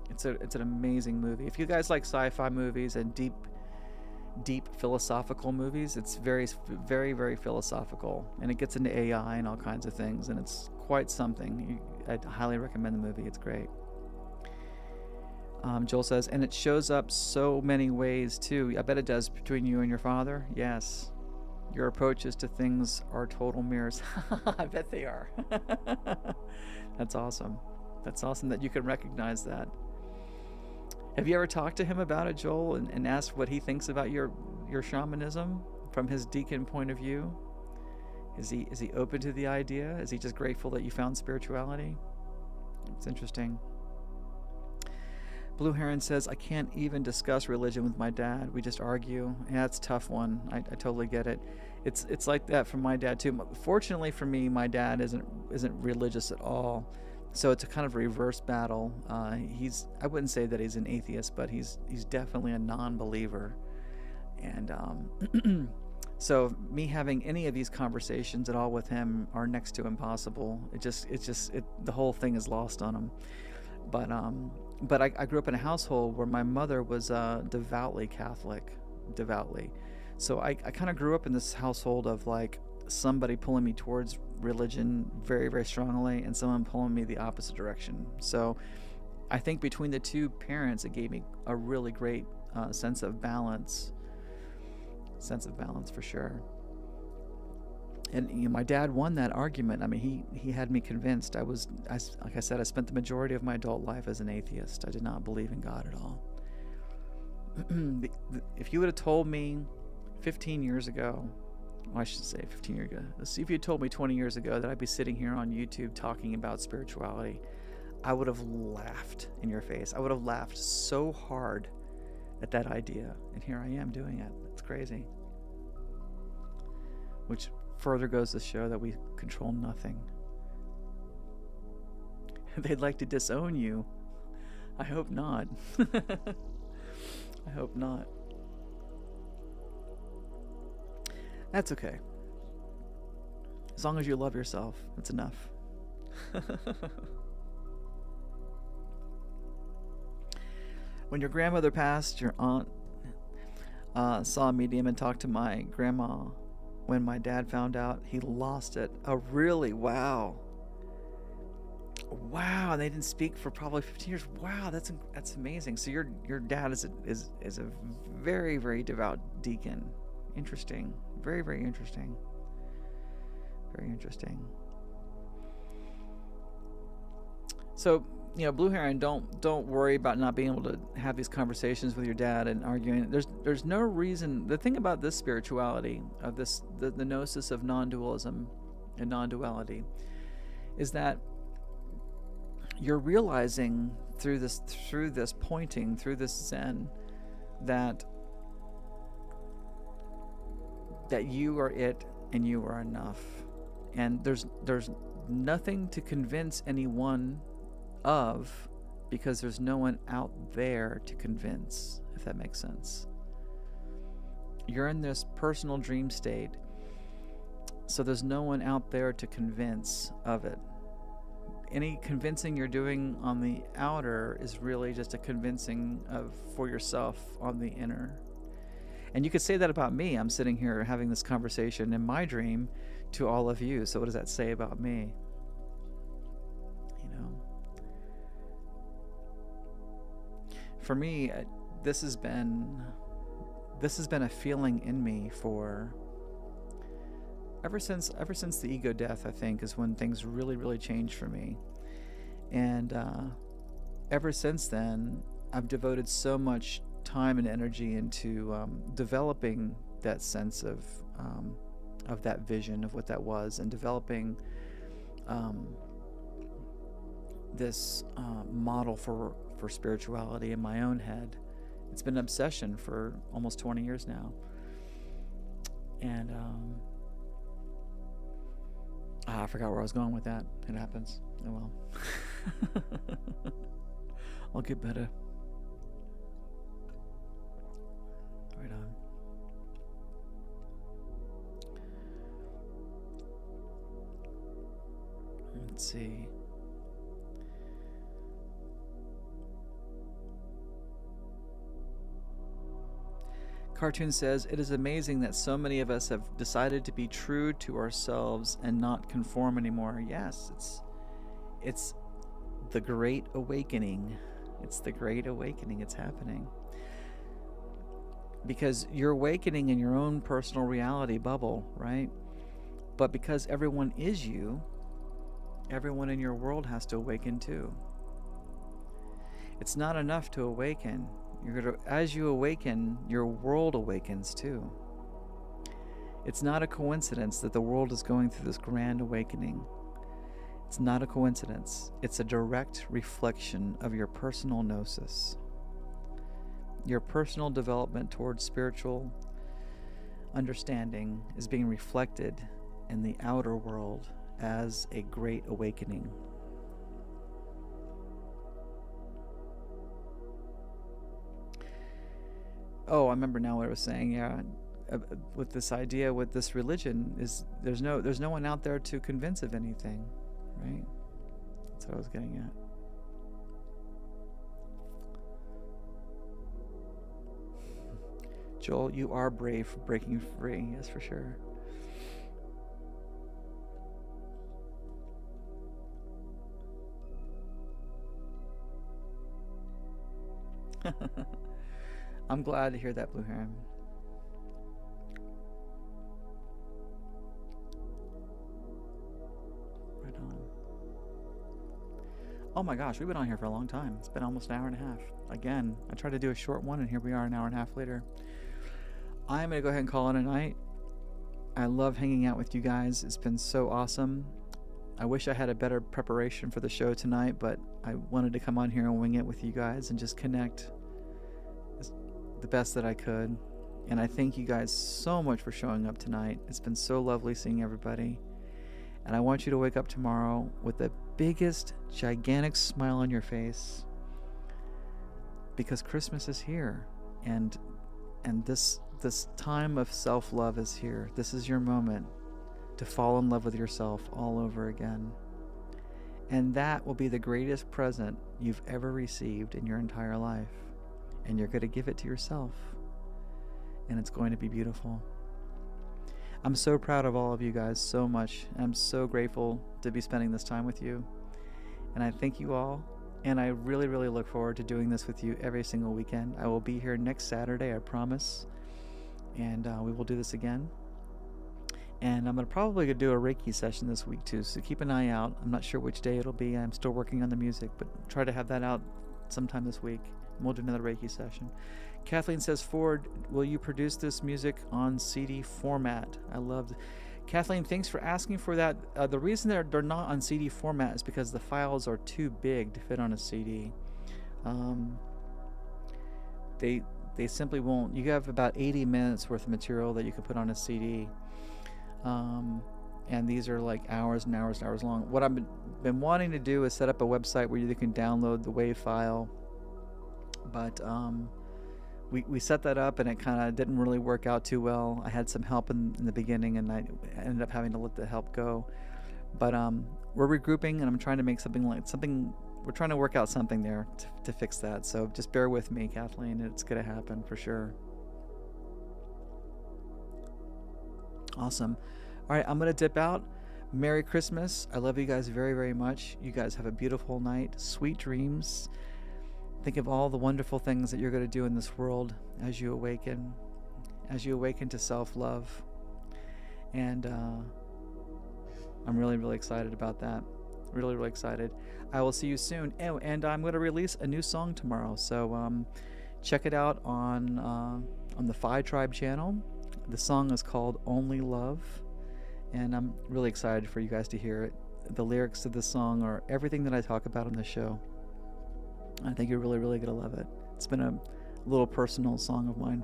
it's an amazing movie. If you guys like sci-fi movies and deep philosophical movies, it's very, very, very philosophical, and it gets into AI and all kinds of things, and it's quite something. I'd highly recommend the movie. It's great. Joel says, and it shows up so many ways too. I bet it does between you and your father. Yes. Your approaches to things are total mirrors. I bet they are. That's awesome. That's awesome that you can recognize that. Have you ever talked to him about it, Joel, and asked what he thinks about your shamanism from his deacon point of view? Is he open to the idea? Is he just grateful that you found spirituality? It's interesting. Blue Heron says, I can't even discuss religion with my dad. We just argue. Yeah, that's a tough one. I totally get it. It's like that from my dad too. Fortunately for me, my dad isn't religious at all. So it's a kind of reverse battle. I wouldn't say that he's an atheist, but he's definitely a non-believer. And so me having any of these conversations at all with him are next to impossible. The whole thing is lost on him. But I grew up in a household where my mother was devoutly Catholic, So I kind of grew up in this household of like somebody pulling me towards religion very, very strongly and someone pulling me the opposite direction. So I think between the two parents, it gave me a really great sense of balance for sure. And my dad won that argument. I mean, he had me convinced. Like I said, I spent the majority of my adult life as an atheist. I did not believe in God at all. If you would have told me 15 years ago, well, I should say 15 years ago. Let's see, if you told me 20 years ago that I'd be sitting here on YouTube talking about spirituality, I would have laughed in your face. I would have laughed so hard at that idea. And here I am doing it. It's crazy. Which further goes to show that we control nothing. They'd like to disown you. I hope not. I hope not. That's okay. As long as you love yourself, that's enough. When your grandmother passed, your aunt saw a medium and talked to my grandma. When my dad found out, he lost it. Oh, really? Wow. And they didn't speak for probably 15 years. Wow, that's amazing. So your dad is a very, very devout deacon. Interesting. Very, very interesting. Very interesting. So, Blue Heron, don't worry about not being able to have these conversations with your dad and arguing. There's no reason. The thing about this spirituality of the gnosis of non-dualism and non-duality is that you're realizing through this pointing, through this Zen, that you are it and you are enough, and there's nothing to convince anyone of, because there's no one out there to convince, if that makes sense. You're in this personal dream state. So there's no one out there to convince of it. Any convincing you're doing on the outer is really just a convincing for yourself on the inner. And you could say that about me. I'm sitting here having this conversation in my dream to all of you. So what does that say about me? You know, for me, this has been a feeling in me for ever since the ego death, I think, is when things really changed for me. And ever since then, I've devoted so much time and energy into developing that sense of that vision of what that was, and developing this model for spirituality in my own head. It's been an obsession for almost 20 years now. And I forgot where I was going with that. It happens. Oh well. I'll get better. Right on. Let's see. Cartoon says, it is amazing that so many of us have decided to be true to ourselves and not conform anymore. Yes, it's the Great Awakening. It's the Great Awakening. It's happening. Because you're awakening in your own personal reality bubble, right? But because everyone is you, everyone in your world has to awaken too. It's not enough to awaken. As you awaken, your world awakens too. It's not a coincidence that the world is going through this grand awakening. It's not a coincidence. It's a direct reflection of your personal gnosis. Your personal development towards spiritual understanding is being reflected in the outer world as a great awakening. Oh, I remember now what I was saying. Yeah, with this idea, with this religion, is there's no one out there to convince of anything, right? That's what I was getting at. Joel, you are brave for breaking free. Yes, for sure. I'm glad to hear that, Blue Heron. Right on. Oh my gosh, we've been on here for a long time. It's been almost an hour and a half. Again, I tried to do a short one, and here we are an hour and a half later. I'm going to go ahead and call it a night. I love hanging out with you guys. It's been so awesome. I wish I had a better preparation for the show tonight, but I wanted to come on here and wing it with you guys and just connect the best that I could. And I thank you guys so much for showing up tonight. It's been so lovely seeing everybody. And I want you to wake up tomorrow with the biggest, gigantic smile on your face, because Christmas is here, and this time of self-love is here. This is your moment to fall in love with yourself all over again. And that will be the greatest present you've ever received in your entire life. And you're going to give it to yourself. And it's going to be beautiful. I'm so proud of all of you guys so much. I'm so grateful to be spending this time with you. And I thank you all. And I really look forward to doing this with you every single weekend. I will be here next Saturday, I promise. And we will do this again. And I'm probably going to do a Reiki session this week too, so keep an eye out. I'm not sure which day it'll be. I'm still working on the music, but try to have that out sometime this week. And we'll do another Reiki session. Kathleen says, Ford, will you produce this music on CD format? I loved Kathleen, thanks for asking for that. The reason they're not on CD format is because the files are too big to fit on a CD. They simply won't. You have about 80 minutes worth of material that you can put on a CD. And these are like hours and hours and hours long. What I've been wanting to do is set up a website where you can download the WAV file, but we set that up, and it kind of didn't really work out too well. I had some help in the beginning, and I ended up having to let the help go. But we're regrouping, and I'm trying to make something. We're trying to work out something there to fix that. So just bear with me, Kathleen. It's gonna happen for sure. Awesome. All right, I'm gonna dip out. Merry Christmas. I love you guys very, very much. You guys have a beautiful night. Sweet dreams. Think of all the wonderful things that you're going to do in this world as you awaken to self-love. And I'm really, really excited about that. Really, really excited. I will see you soon. Oh, and I'm going to release a new song tomorrow. So check it out on the Phi Tribe channel. The song is called Only Love. And I'm really excited for you guys to hear it. The lyrics to this song are everything that I talk about on the show. I think you're really, really going to love it. It's been a little personal song of mine.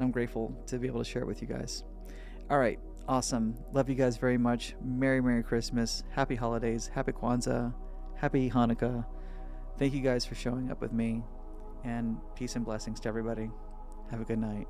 I'm grateful to be able to share it with you guys. All right. Awesome. Love you guys very much. Merry, Merry Christmas. Happy holidays. Happy Kwanzaa. Happy Hanukkah. Thank you guys for showing up with me. And peace and blessings to everybody. Have a good night.